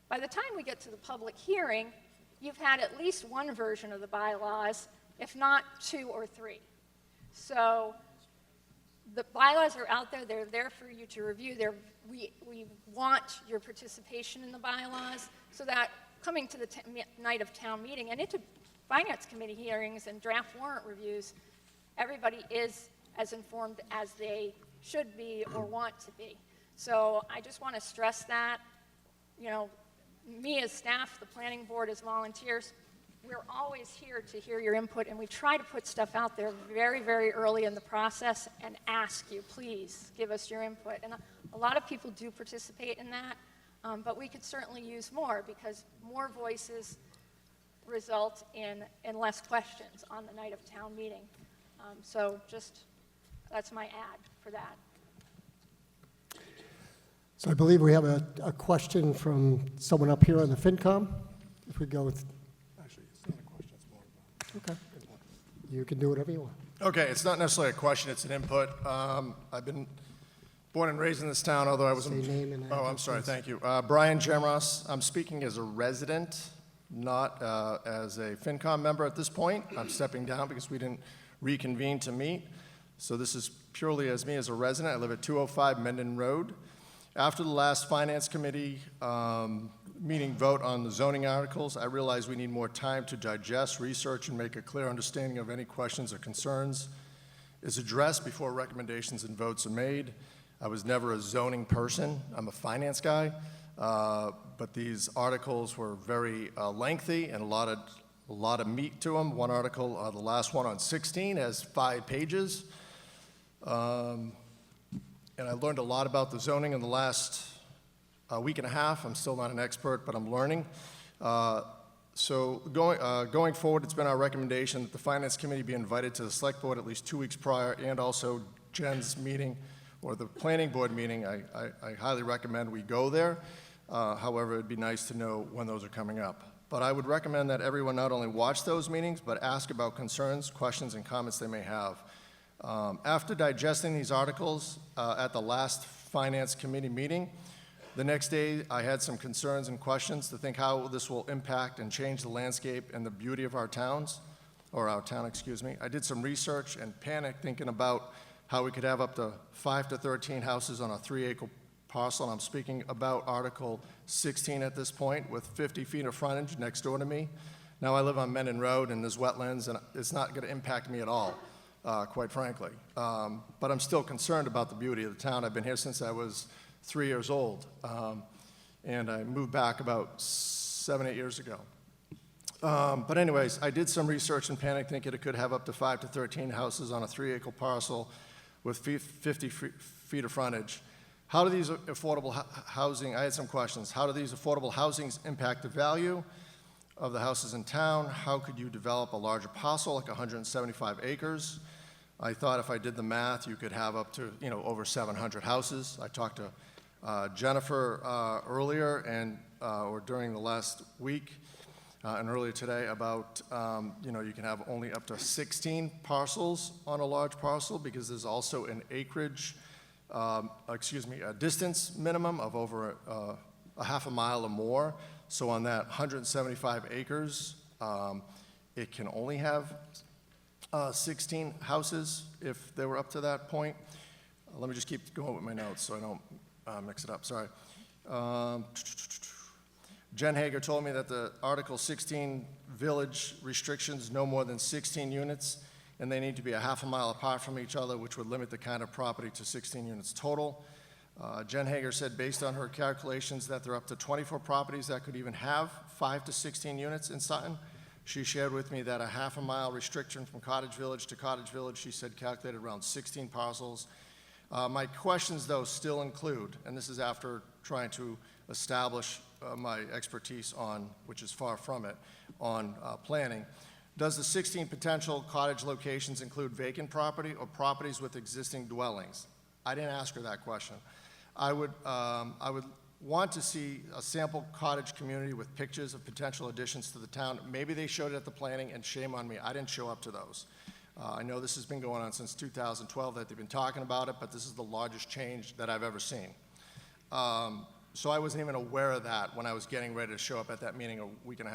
By the time we get to the public hearing, you've had at least one version of the bylaws, if not 2 or 3. So the bylaws are out there. They're there for you to review. We want your participation in the bylaws so that coming to the night of town meeting and into Finance Committee hearings and draft warrant reviews, everybody is as informed as they should be or want to be. So I just want to stress that, you know, me as staff, the planning board as volunteers, we're always here to hear your input, and we try to put stuff out there very, very early in the process and ask you, please give us your input. And a lot of people do participate in that, but we could certainly use more because more voices result in less questions on the night of town meeting. So just, that's my ad for that. So I believe we have a question from someone up here on the FinCom. If we go with, Actually, it's not a question, it's more okay, you can do whatever you want. Okay, it's not necessarily a question, it's an input. I've been born and raised in this town, although I was Say name and Oh, I'm address, sorry, please. thank you. Brian Jamros, I'm speaking as a resident, not as a FinCom member at this point. I'm stepping down because we didn't reconvene to meet. So this is purely as me as a resident. I live at 205 Menden Road. After the last Finance Committee meeting vote on the zoning articles, I realized we need more time to digest, research, and make a clear understanding of any questions or concerns is addressed before recommendations and votes are made. I was never a zoning person. I'm a finance guy. But these articles were very lengthy and a lot of meat to them. One article, the last one on 16, has 5 pages. And I learned a lot about the zoning in the last week and a half. I'm still not an expert, but I'm learning. So going forward, it's been our recommendation that the Finance Committee be invited to the Select Board at least 2 weeks prior, and also Jen's meeting or the Planning Board meeting. I highly recommend we go there. However, it'd be nice to know when those are coming up. But I would recommend that everyone not only watch those meetings, but ask about concerns, questions, and comments they may have. After digesting these articles at the last Finance Committee meeting, the next day I had some concerns and questions to think how this will impact and change the landscape and the beauty of our towns, or our town, excuse me. I did some research and panicked thinking about how we could have up to 5 to 13 houses on a 3-acre parcel. And I'm speaking about Article 16 at this point, with 50 feet of frontage next door to me. Now I live on Menden Road and there's wetlands, and it's not going to impact me at all. Quite frankly. But I'm still concerned about the beauty of the town. I've been here since I was 3 years old, and I moved back about 7, 8 years ago. But anyways, I did some research and panicked thinking it could have up to 5 to 13 houses on a 3-acre parcel with 50 feet of frontage. How do these affordable housing, I had some questions. How do these affordable housings impact the value of the houses in town? How could you develop a larger parcel, like 175 acres? I thought if I did the math, you could have up to, over 700 houses. I talked to Jennifer earlier and or during the last week and earlier today about, you can have only up to 16 parcels on a large parcel because there's also an acreage, a distance minimum of over a half a mile or more. So on that 175 acres, it can only have 16 houses if they were up to that point. Let me just keep going with my notes so I don't mix it up, sorry. Jen Hager told me that the Article 16 village restrictions no more than 16 units, and they need to be a half a mile apart from each other, which would limit the kind of property to 16 units total. Jen Hager said based on her calculations that there are up to 24 properties that could even have 5 to 16 units in Sutton. She shared with me that a half a mile restriction from Cottage Village to Cottage Village, she said calculated around 16 parcels. My questions, though, still include, and this is after trying to establish my expertise on, which is far from it, on planning. Does the 16 potential cottage locations include vacant property or properties with existing dwellings? I didn't ask her that question. I would want to see a sample cottage community with pictures of potential additions to the town. Maybe they showed it at the planning, and shame on me, I didn't show up to those. I know this has been going on since 2012 that they've been talking about it, but this is the largest change that I've ever seen. So I wasn't even aware of that when I was getting ready to show up at that meeting a week and a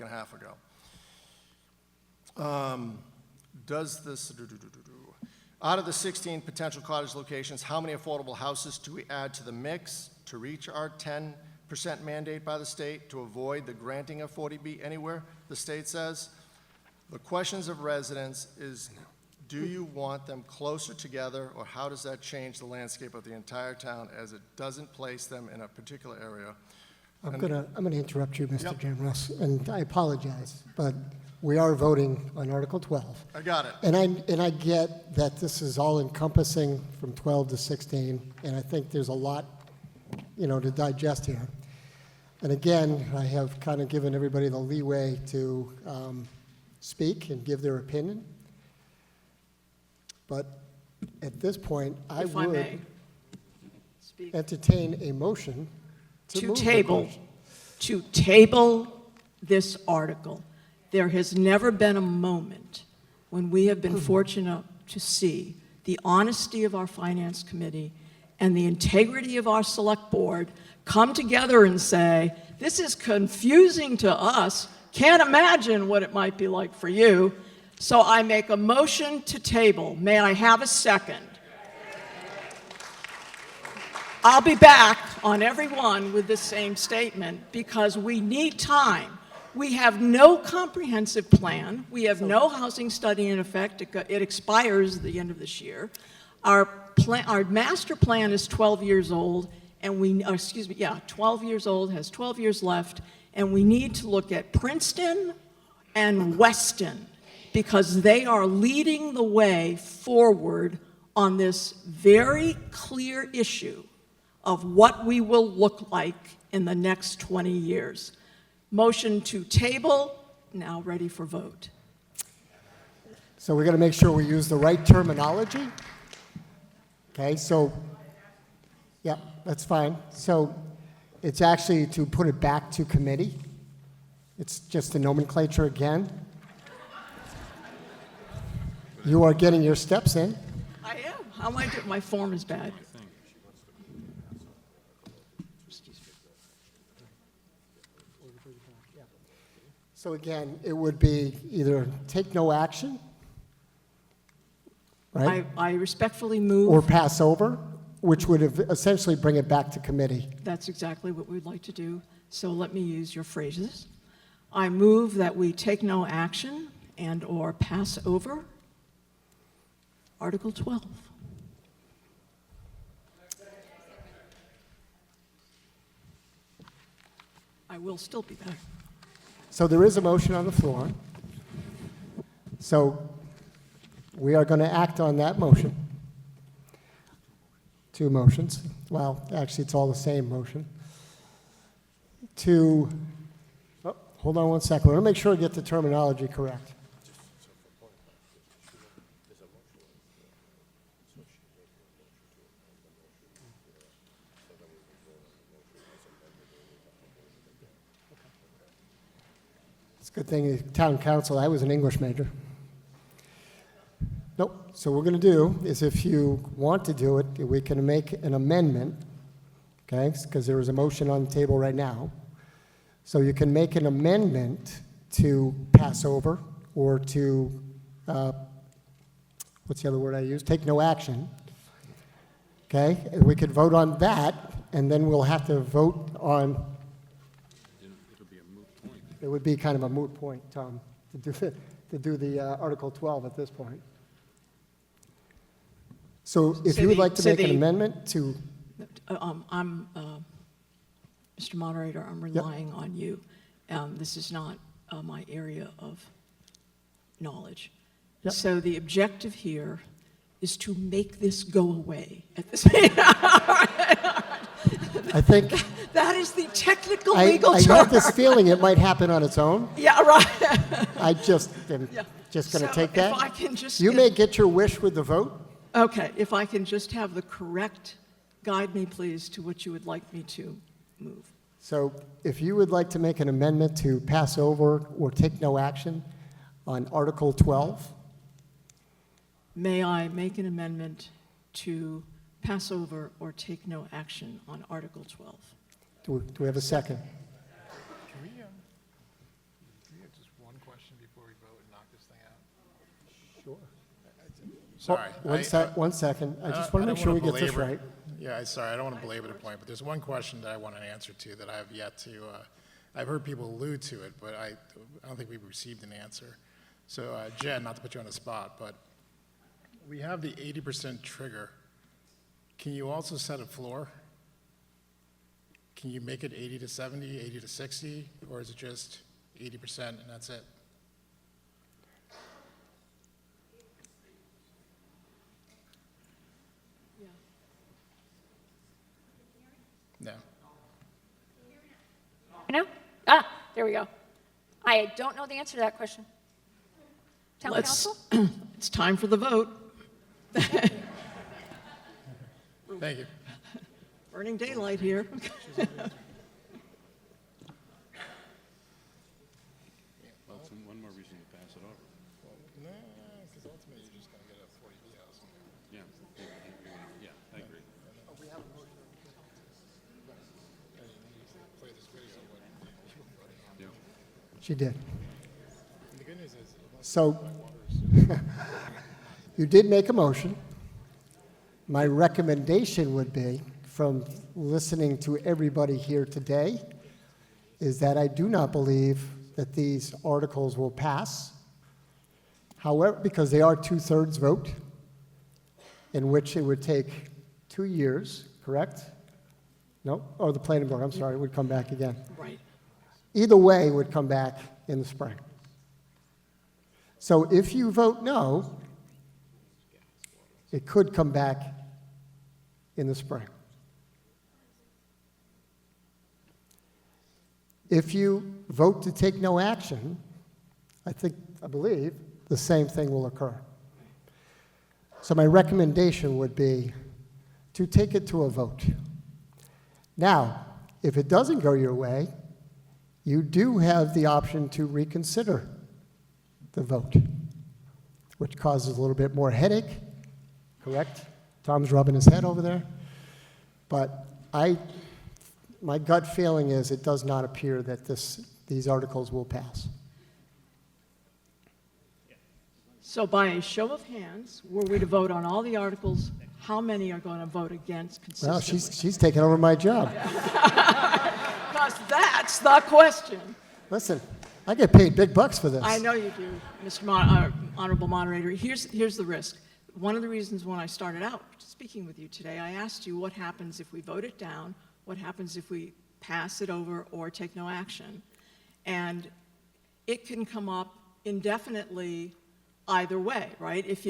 half ago. Out of the 16 potential cottage locations, how many affordable houses do we add to the mix to reach our 10% mandate by the state to avoid the granting of 40B anywhere, the state says? The questions of residents is, do you want them closer together, or how does that change the landscape of the entire town as it doesn't place them in a particular area? I'm gonna interrupt you, Mr. Yep. Jim Russ, and I apologize, but we are voting on Article 12. I got it. And I get that this is all encompassing from 12 to 16, and I think there's a lot, to digest here. And again, I have kind of given everybody the leeway to speak and give their opinion. But at this point, I If I would may speak. entertain a motion to move the question. To table this article. There has never been a moment when we have been fortunate to see the honesty of our finance committee and the integrity of our select board come together and say, this is confusing to us, can't imagine what it might be like for you, so I make a motion to table. May I have a second? I'll be back on every one with the same statement because we need time. We have no comprehensive plan. We have no housing study in effect. It expires at the end of this year. Our master plan is 12 years old, and 12 years old, has 12 years left, and we need to look at Princeton and Weston because they are leading the way forward on this very clear issue of what we will look like in the next 20 years. Motion to table, now ready for vote. So we're going to make sure we use the right terminology. Okay, so, yeah, that's fine. So it's actually to put it back to committee. It's just the nomenclature again. You are getting your steps in. I am. How am I doing? My form is bad. So again, it would be either take no action, right? I respectfully move. Or pass over, which would essentially bring it back to committee. That's exactly what we'd like to do. So let me use your phrases. I move that we take no action and/or pass over Article 12. I will still be back. So there is a motion on the floor. So we are going to act on that motion. Two motions. Well, actually, it's all the same motion. Hold on one second. I want to make sure I get the terminology correct. It's a good thing, town council, I was an English major. Nope. So what we're going to do is if you want to do it, we can make an amendment okay? Because there is a motion on the table right now. So you can make an amendment to pass over or to, what's the other word I use? Take no action. Okay? And we could vote on that, and then we'll have to vote on. It'll be a moot point. It would be kind of a moot point, Tom, to do the Article 12 at this point. So if you would like to make an amendment to. Mr. Moderator, I'm relying on you. This is not my area of knowledge. Yep. So the objective here is to make this go away at this meeting. I think. That is the technical legal term. I have this feeling it might happen on its own. Yeah, right. I just am just going to take that. If I can just you may get your wish with the vote. Okay, if I can just have the correct, guide me please to what you would like me to move. So if you would like to make an amendment to pass over or take no action on Article 12. May I make an amendment to pass over or take no action on Article 12? Do we have a second? Can we have just one question before we vote and knock this thing out? Sure. Sorry. One second. I just want to make sure we get this right. Yeah, sorry, I don't want to belabor the point, but there's one question that I want an answer to that I have yet to, I've heard people allude to it, but I don't think we've received an answer. So, Jen, not to put you on the spot, but we have the 80% trigger. Can you also set a floor? Can you make it 80 to 70, 80 to 60, or is it just 80% and that's it? No. No? There we go. I don't know the answer to that question. Town council? It's time for the vote. Thank you. Burning daylight here. Well, it's one more reason to pass it over. No, because ultimately you're just going to get a 40B house. Yeah, I agree. She did. And the good news is, So you did make a motion. My recommendation would be, from listening to everybody here today, is that I do not believe that these articles will pass. However, because they are 2/3 vote, in which it would take 2 years, correct? No? Oh, the planning board, I'm sorry, would come back again. Right. Either way, it would come back in the spring. So if you vote no, it could come back in the spring. If you vote to take no action, I believe, the same thing will occur. So my recommendation would be to take it to a vote. Now, if it doesn't go your way, you do have the option to reconsider the vote, which causes a little bit more headache, correct? Tom's rubbing his head over there. But my gut feeling is it does not appear that these articles will pass. So by a show of hands, were we to vote on all the articles, how many are going to vote against consistently? Well, she's taking over my job. Because that's the question. Listen, I get paid big bucks for this. I know you do, Mr. Honorable Moderator. Here's the risk. One of the reasons when I started out speaking with you today, I asked you what happens if we vote it down, what happens if we pass it over or take no action. And it can come up indefinitely either way, right? If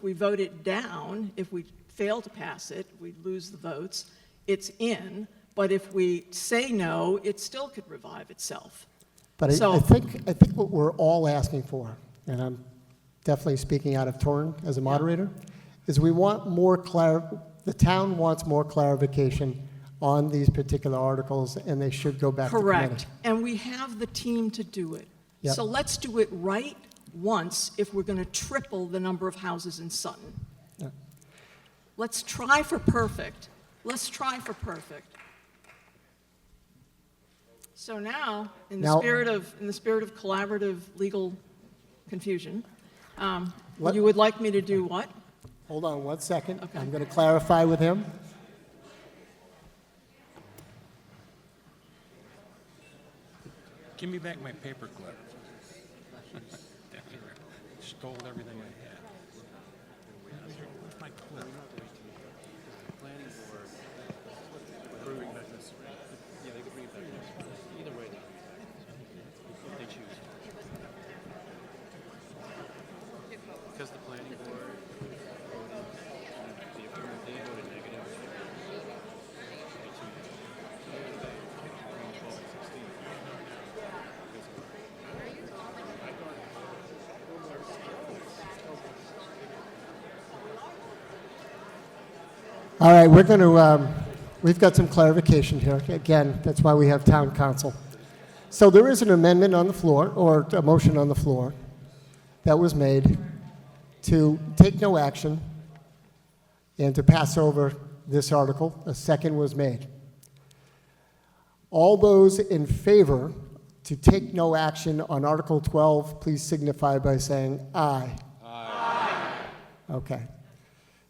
we vote it down, if we fail to pass it, we lose the votes, it's in. But if we say no, it still could revive itself. But I think what we're all asking for, and I'm definitely speaking out of turn as a moderator, is we want more the town wants more clarification on these particular articles, and they should go back to committee. Correct. And we have the team to do it. Yep. So let's do it right once if we're going to triple the number of houses in Sutton. Yeah. Let's try for perfect, let's try for perfect. So now, in Now- the spirit of collaborative legal confusion, What- you would like me to do what? Hold on one second. I'm going to clarify with him. Give me back my paperclip. Stole everything I had. Where's my clip? Planning board approving this. Yeah, they could bring it back next week. Either way, if they choose. Because the planning board voted, the affirmative, they voted negative. Between 12 and 16. All right, we're going to, we've got some clarification here. Again, that's why we have town council. So there is an amendment on the floor, or a motion on the floor, that was made to take no action and to pass over this article. A second was made. All those in favor to take no action on Article 12, please signify by saying aye. Aye. Okay.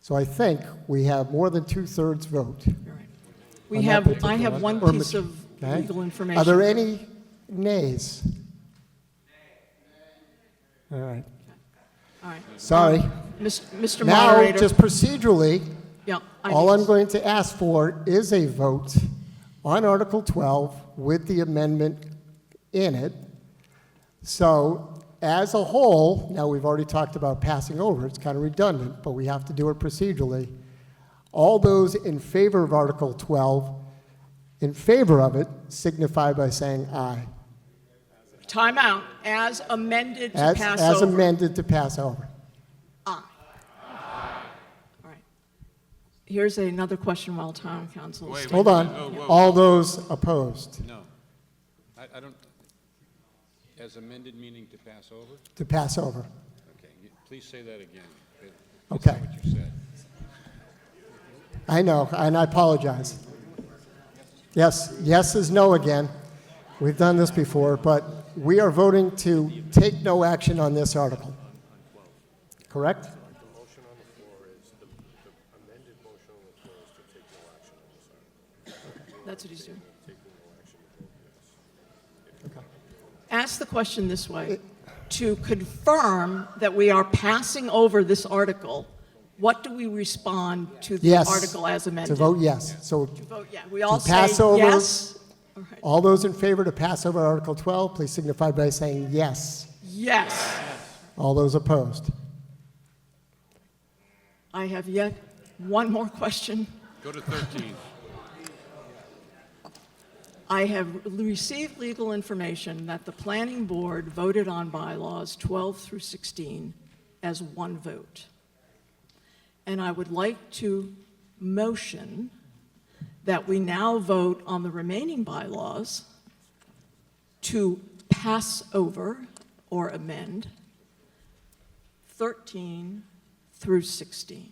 So I think we have more than two-thirds vote. I on that have particular one Or piece ma- of okay. legal information. Are there any nays? All right. All right. Sorry. Mr. Now, Moderator. just procedurally, Yeah, all I'm going to ask for is a vote on Article 12 with the amendment in it. So, as a whole, now we've already talked about passing over, it's kind of redundant, but we have to do it procedurally. All those in favor of Article 12, in favor of it, signify by saying aye. Time out. As amended to As, pass as over. amended to pass over. Aye. All right. Here's another question while town council is. Hold on. All those opposed No. I don't, as amended meaning to pass over? to pass over. Okay, please say that again. Okay. That's not what you said. I know, and I apologize. Yes, yes is no again. We've done this before, but we are voting to take no action on this article. Correct? That's what he's doing. Ask the question this way. To confirm that we are passing over this article, what do we respond to the Yes. article as amended? To vote yes. So To vote yeah. We all to pass say over, yes. all those in favor to pass over Article 12, please signify by saying yes. Yes. All those opposed. I have yet one more question. Go to 13. I have received legal information that the planning board voted on bylaws 12 through 16 as one vote. And I would like to motion that we now vote on the remaining bylaws to pass over or amend 13 through 16.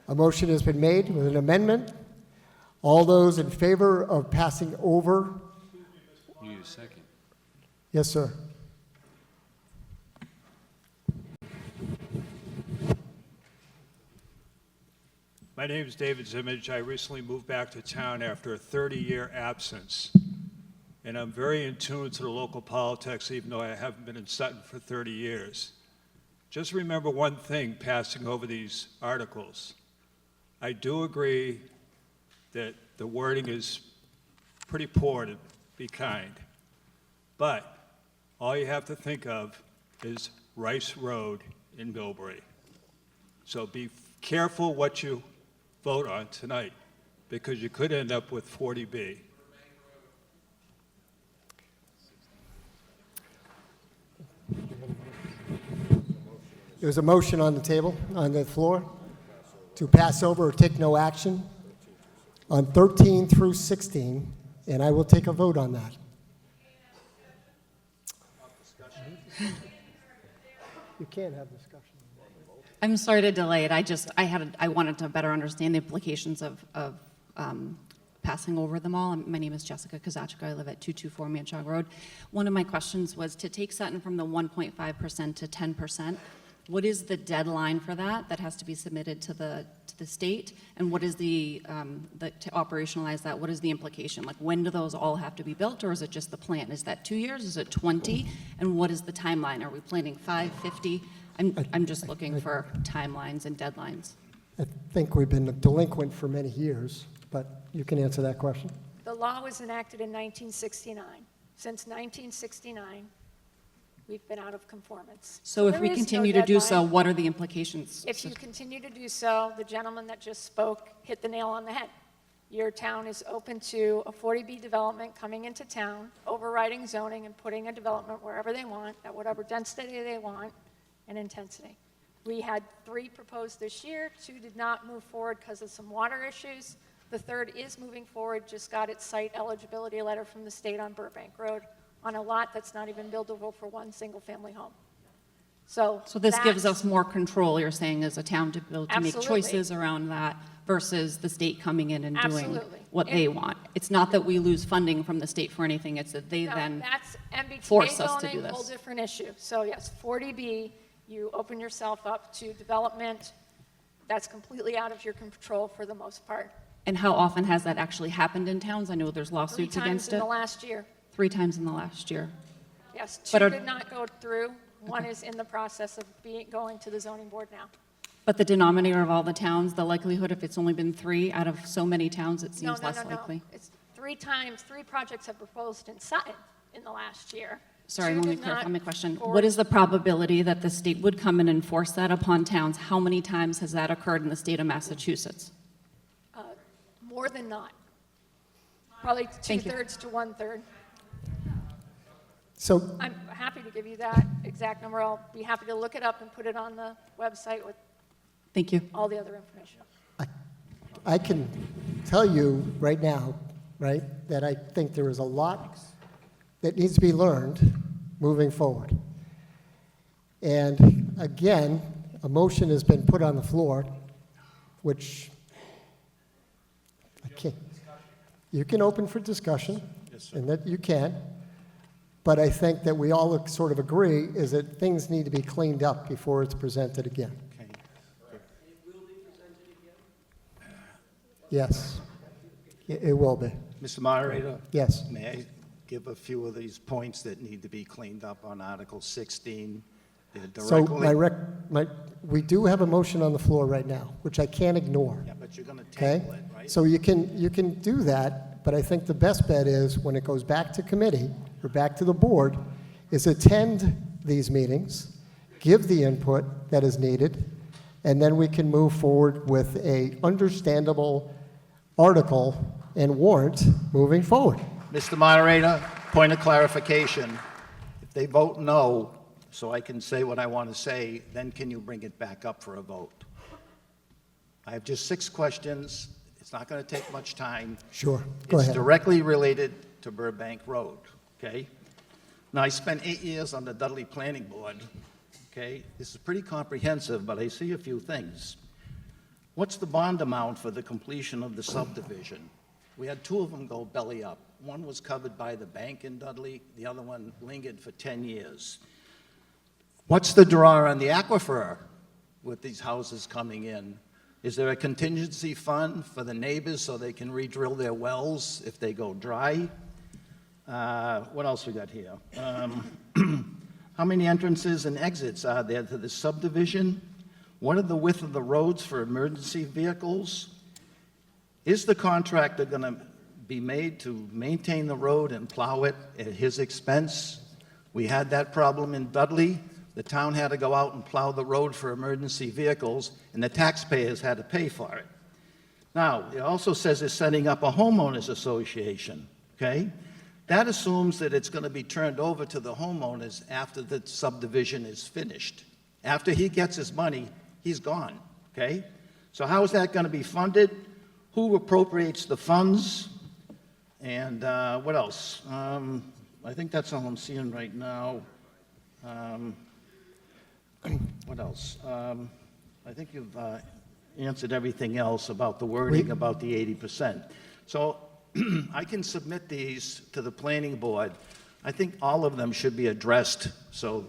A motion has been made with an amendment. All those in favor of passing over? You need a second. Yes, sir. My name is David Zimmage. I recently moved back to town after a 30-year absence. And I'm very in tune to the local politics, even though I haven't been in Sutton for 30 years. Just remember one thing passing over these articles. I do agree that the wording is pretty poor, to be kind. But all you have to think of is Rice Road in Millbury. So be careful what you vote on tonight, because you could end up with 40B. There's a motion on the table, on the floor, to pass over or take no action on 13 through 16, and I will take a vote on that. You can't have discussion. I'm sorry to delay it. I wanted to better understand the implications of passing over them all. My name is Jessica Kozachka. I live at 224 Manchog Road. One of my questions was to take Sutton from the 1.5% to 10%. What is the deadline for that? That has to be submitted to the state, and what is to operationalize that? What is the implication? Like, when do those all have to be built, or is it just the plan? Is that 2 years? Is it 20? And what is the timeline? Are we planning 5, 50? I'm just looking for timelines and deadlines. I think we've been delinquent for many years, but you can answer that question. The law was enacted in 1969. Since 1969, we've been out of conformance. So if there we is no continue to do so, deadline. what are the implications? If you continue to do so, the gentleman that just spoke hit the nail on the head. Your town is open to a 40B development coming into town, overriding zoning and putting a development wherever they want, at whatever density they want and intensity. We had 3 proposed this year. 2 did not move forward because of some water issues. The 3rd is moving forward, just got its site eligibility letter from the state on Burbank Road on a lot that's not even buildable for 1 single-family home. So this gives us more control, you're saying, as a town to make Absolutely. choices around that versus the state coming in and doing Absolutely. what they want. It's not that we lose funding from the state for anything, it's that they No, then that's MBTA force us to do zoning, whole this. different issue. So yes, 40B, you open yourself up to development that's completely out of your control for the most part. And how often has that actually happened in towns? I know there's 3 lawsuits times against in it. the last year. 3 times in the last year. Yes, 2 But are- did not go through. 1 is in the process of going to the zoning board now. But the denominator of all the towns, the likelihood, if it's only been 3 out of so many towns, it No, seems no, less no, no. likely. It's 3 times, 3 projects have proposed in Sutton in the last year. Sorry, 2 let me did clarify not my question. forward. What is the probability that the state would come and enforce that upon towns? How many times has that occurred in the state of Massachusetts? More than not. Probably Thank you. 2/3 to 1/3. So I'm happy to give you that exact number. I'll be happy to look it up and put it on the website with Thank you. all the other information. I can tell you right now, right, that I think there is a lot that needs to be learned moving forward. And again, a motion has been put on the floor, which I can't. You can open for discussion, and that you can. But I think that we all sort of agree is that things need to be cleaned up before it's presented again. Yes, it will be. Mr. Moderator? Yes. May I give a few of these points that need to be cleaned up on Article 16? They're So directly- we do have a motion on the floor right now, which I can't ignore. Yeah, but you're going to Okay? table it, right? So you can do that, but I think the best bet is when it goes back to committee or back to the board, is attend these meetings, give the input that is needed, and then we can move forward with a understandable article and warrant moving forward. Mr. Moderator, point of clarification. If they vote no, so I can say what I want to say, then can you bring it back up for a vote? I have just 6 questions. It's not going to take much time. Sure, go ahead. It's directly related to Burbank Road, okay? Now, I spent 8 years on the Dudley Planning Board, okay? This is pretty comprehensive, but I see a few things. What's the bond amount for the completion of the subdivision? We had 2 of them go belly up. One was covered by the bank in Dudley, the other one lingered for 10 years. What's the draw on the aquifer with these houses coming in? Is there a contingency fund for the neighbors so they can re-drill their wells if they go dry? What else we got here? How many entrances and exits are there to the subdivision? What are the width of the roads for emergency vehicles? Is the contractor going to be made to maintain the road and plow it at his expense? We had that problem in Dudley. The town had to go out and plow the road for emergency vehicles, and the taxpayers had to pay for it. Now, it also says it's setting up a homeowners association, okay? That assumes that it's going to be turned over to the homeowners after the subdivision is finished. After he gets his money, he's gone, okay? So how is that going to be funded? Who appropriates the funds? And what else? I think that's all I'm seeing right now. What else? I think you've answered everything else about the wording about the 80%. So I can submit these to the planning board. I think all of them should be addressed, so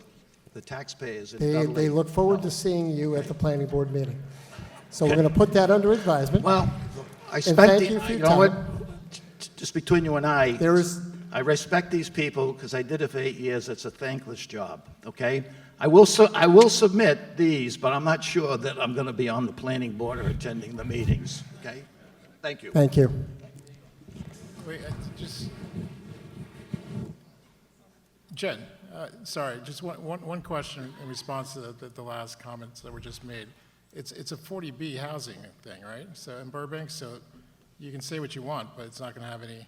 the taxpayers in They Dudley look forward to seeing you at the planning board meeting. So we're going to put that under advisement. Well, I And respect thank you for you your know what? time. Just between you and I, There I respect these people because I did it for 8 years. It's a thankless job, okay? I will submit these, but I'm not sure that I'm going to be on the planning board or attending the meetings, okay? Thank you. Thank you. Wait, just, Jen, sorry, just one question in response to the last comments that were just made. It's a 40B housing thing, right? So in Burbank, so you can say what you want, but it's not going to have any.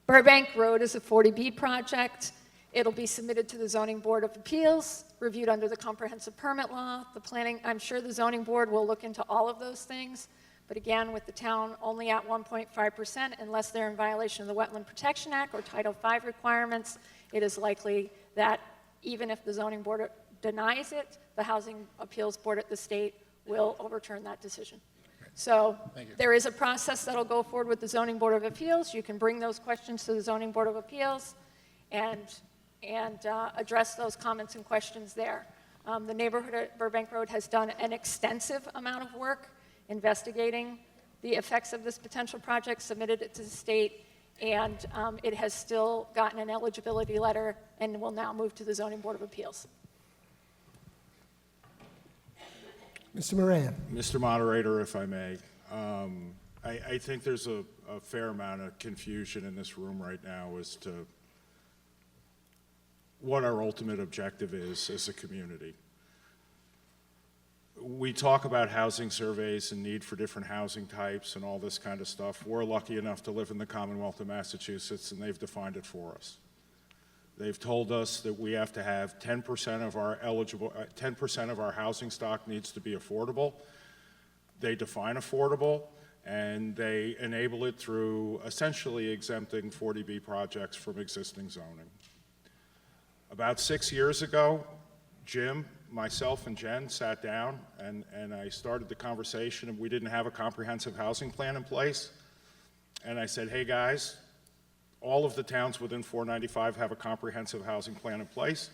Burbank Road is a 40B project. It'll be submitted to the Zoning Board of Appeals, reviewed under the comprehensive permit law. The planning, I'm sure the zoning board will look into all of those things. But again, with the town only at 1.5%, unless they're in violation of the Wetland Protection Act or Title V requirements, it is likely that even if the zoning board denies it, the Housing Appeals Board at the state will overturn that decision. So there is a process that'll go forward with the Zoning Board of Appeals. You can bring those questions to the Zoning Board of Appeals and address those comments and questions there. The neighborhood at Burbank Road has done an extensive amount of work investigating the effects of this potential project, submitted it to the state, and it has still gotten an eligibility letter and will now move to the Zoning Board of Appeals. Mr. Moran. Mr. Moderator, if I may, I think there's a fair amount of confusion in this room right now as to what our ultimate objective is as a community. We talk about housing surveys and need for different housing types and all this kind of stuff. We're lucky enough to live in the Commonwealth of Massachusetts, and they've defined it for us. They've told us that we have to have 10% of our 10% of our housing stock needs to be affordable. They define affordable, and they enable it through essentially exempting 40B projects from existing zoning. About 6 years ago, Jim, myself, and Jen sat down, and I started the conversation, and we didn't have a comprehensive housing plan in place. And I said, hey guys, all of the towns within 495 have a comprehensive housing plan in place.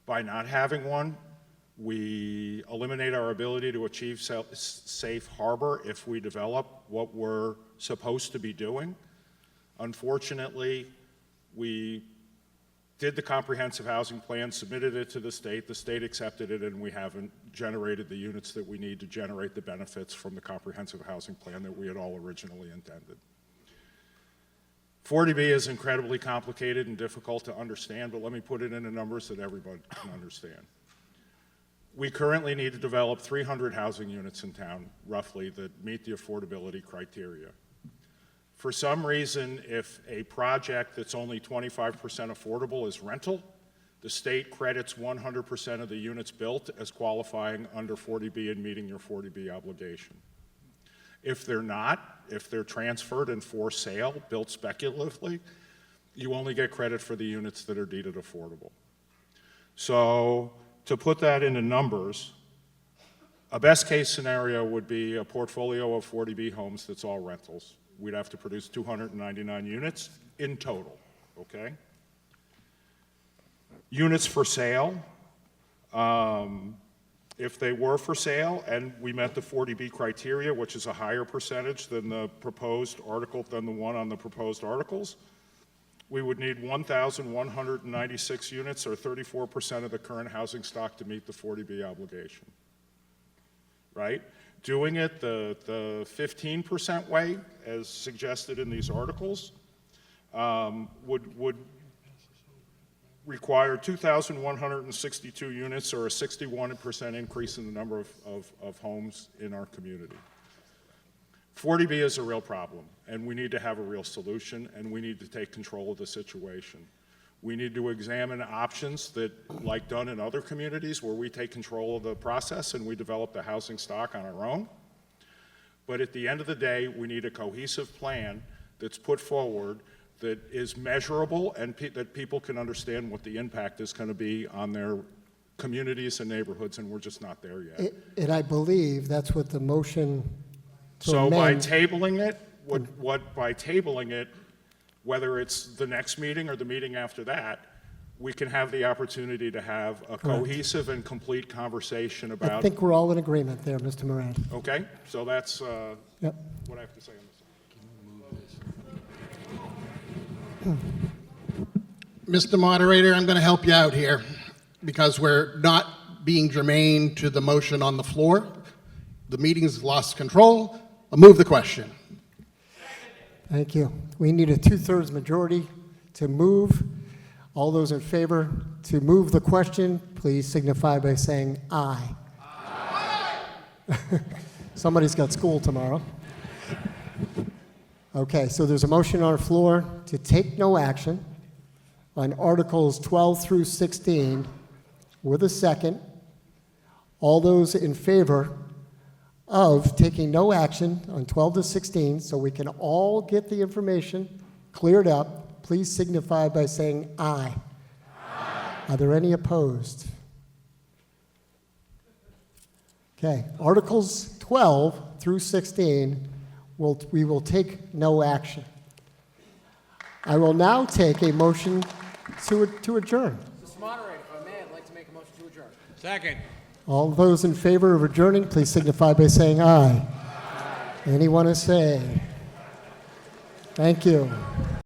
By not having one, we eliminate our ability to achieve safe harbor if we develop what we're supposed to be doing. Unfortunately, we did the comprehensive housing plan, submitted it to the state accepted it, and we haven't generated the units that we need to generate the benefits from the comprehensive housing plan that we had all originally intended. 40B is incredibly complicated and difficult to understand, but let me put it into numbers that everybody can understand. We currently need to develop 300 housing units in town, roughly, that meet the affordability criteria. For some reason, if a project that's only 25% affordable is rental, the state credits 100% of the units built as qualifying under 40B and meeting your 40B obligation. If they're not, if they're transferred and for sale, built speculatively, you only get credit for the units that are deeded affordable. So to put that into numbers, a best case scenario would be a portfolio of 40B homes that's all rentals. We'd have to produce 299 units in total, okay? Units for sale, if they were for sale and we met the 40B criteria, which is a higher percentage than the proposed article, than the one on the proposed articles, we would need 1,196 units, or 34% of the current housing stock, to meet the 40B obligation, right? Doing it the 15% way, as suggested in these articles, would require 2,162 units, or a 61% increase in the number of homes in our community. 40B is a real problem, and we need to have a real solution, and we need to take control of the situation. We need to examine options that, like done in other communities, where we take control of the process and we develop the housing stock on our own. But at the end of the day, we need a cohesive plan that's put forward that is measurable and that people can understand what the impact is going to be on their communities and neighborhoods, and we're just not there yet. And I believe that's what the motion to So by amend. tabling it, by tabling it, whether it's the next meeting or the meeting after that, we can have the opportunity to have a cohesive and complete conversation I about. think we're all in agreement there, Mr. Moran. Okay, so that's Yep. what I have to say on this. Mr. Moderator, I'm going to help you out here because we're not being germane to the motion on the floor. The meeting's lost control. I'll move the question. Thank you. We need a two-thirds majority to move. All those in favor to move the question, please signify by saying aye. Aye. Somebody's got school tomorrow. Okay, so there's a motion on the floor to take no action on Articles 12 through 16 with a second. All those in favor of taking no action on 12 to 16 so we can all get the information cleared up, please signify by saying aye. Aye. Are there any opposed? Okay, Articles 12 through 16, we will take no action. I will now take a motion to adjourn. Mr. Moderator, if I may, I'd like to make a motion to adjourn. Second. All those in favor of adjourning, please signify by saying aye. Anyone to say? Thank you.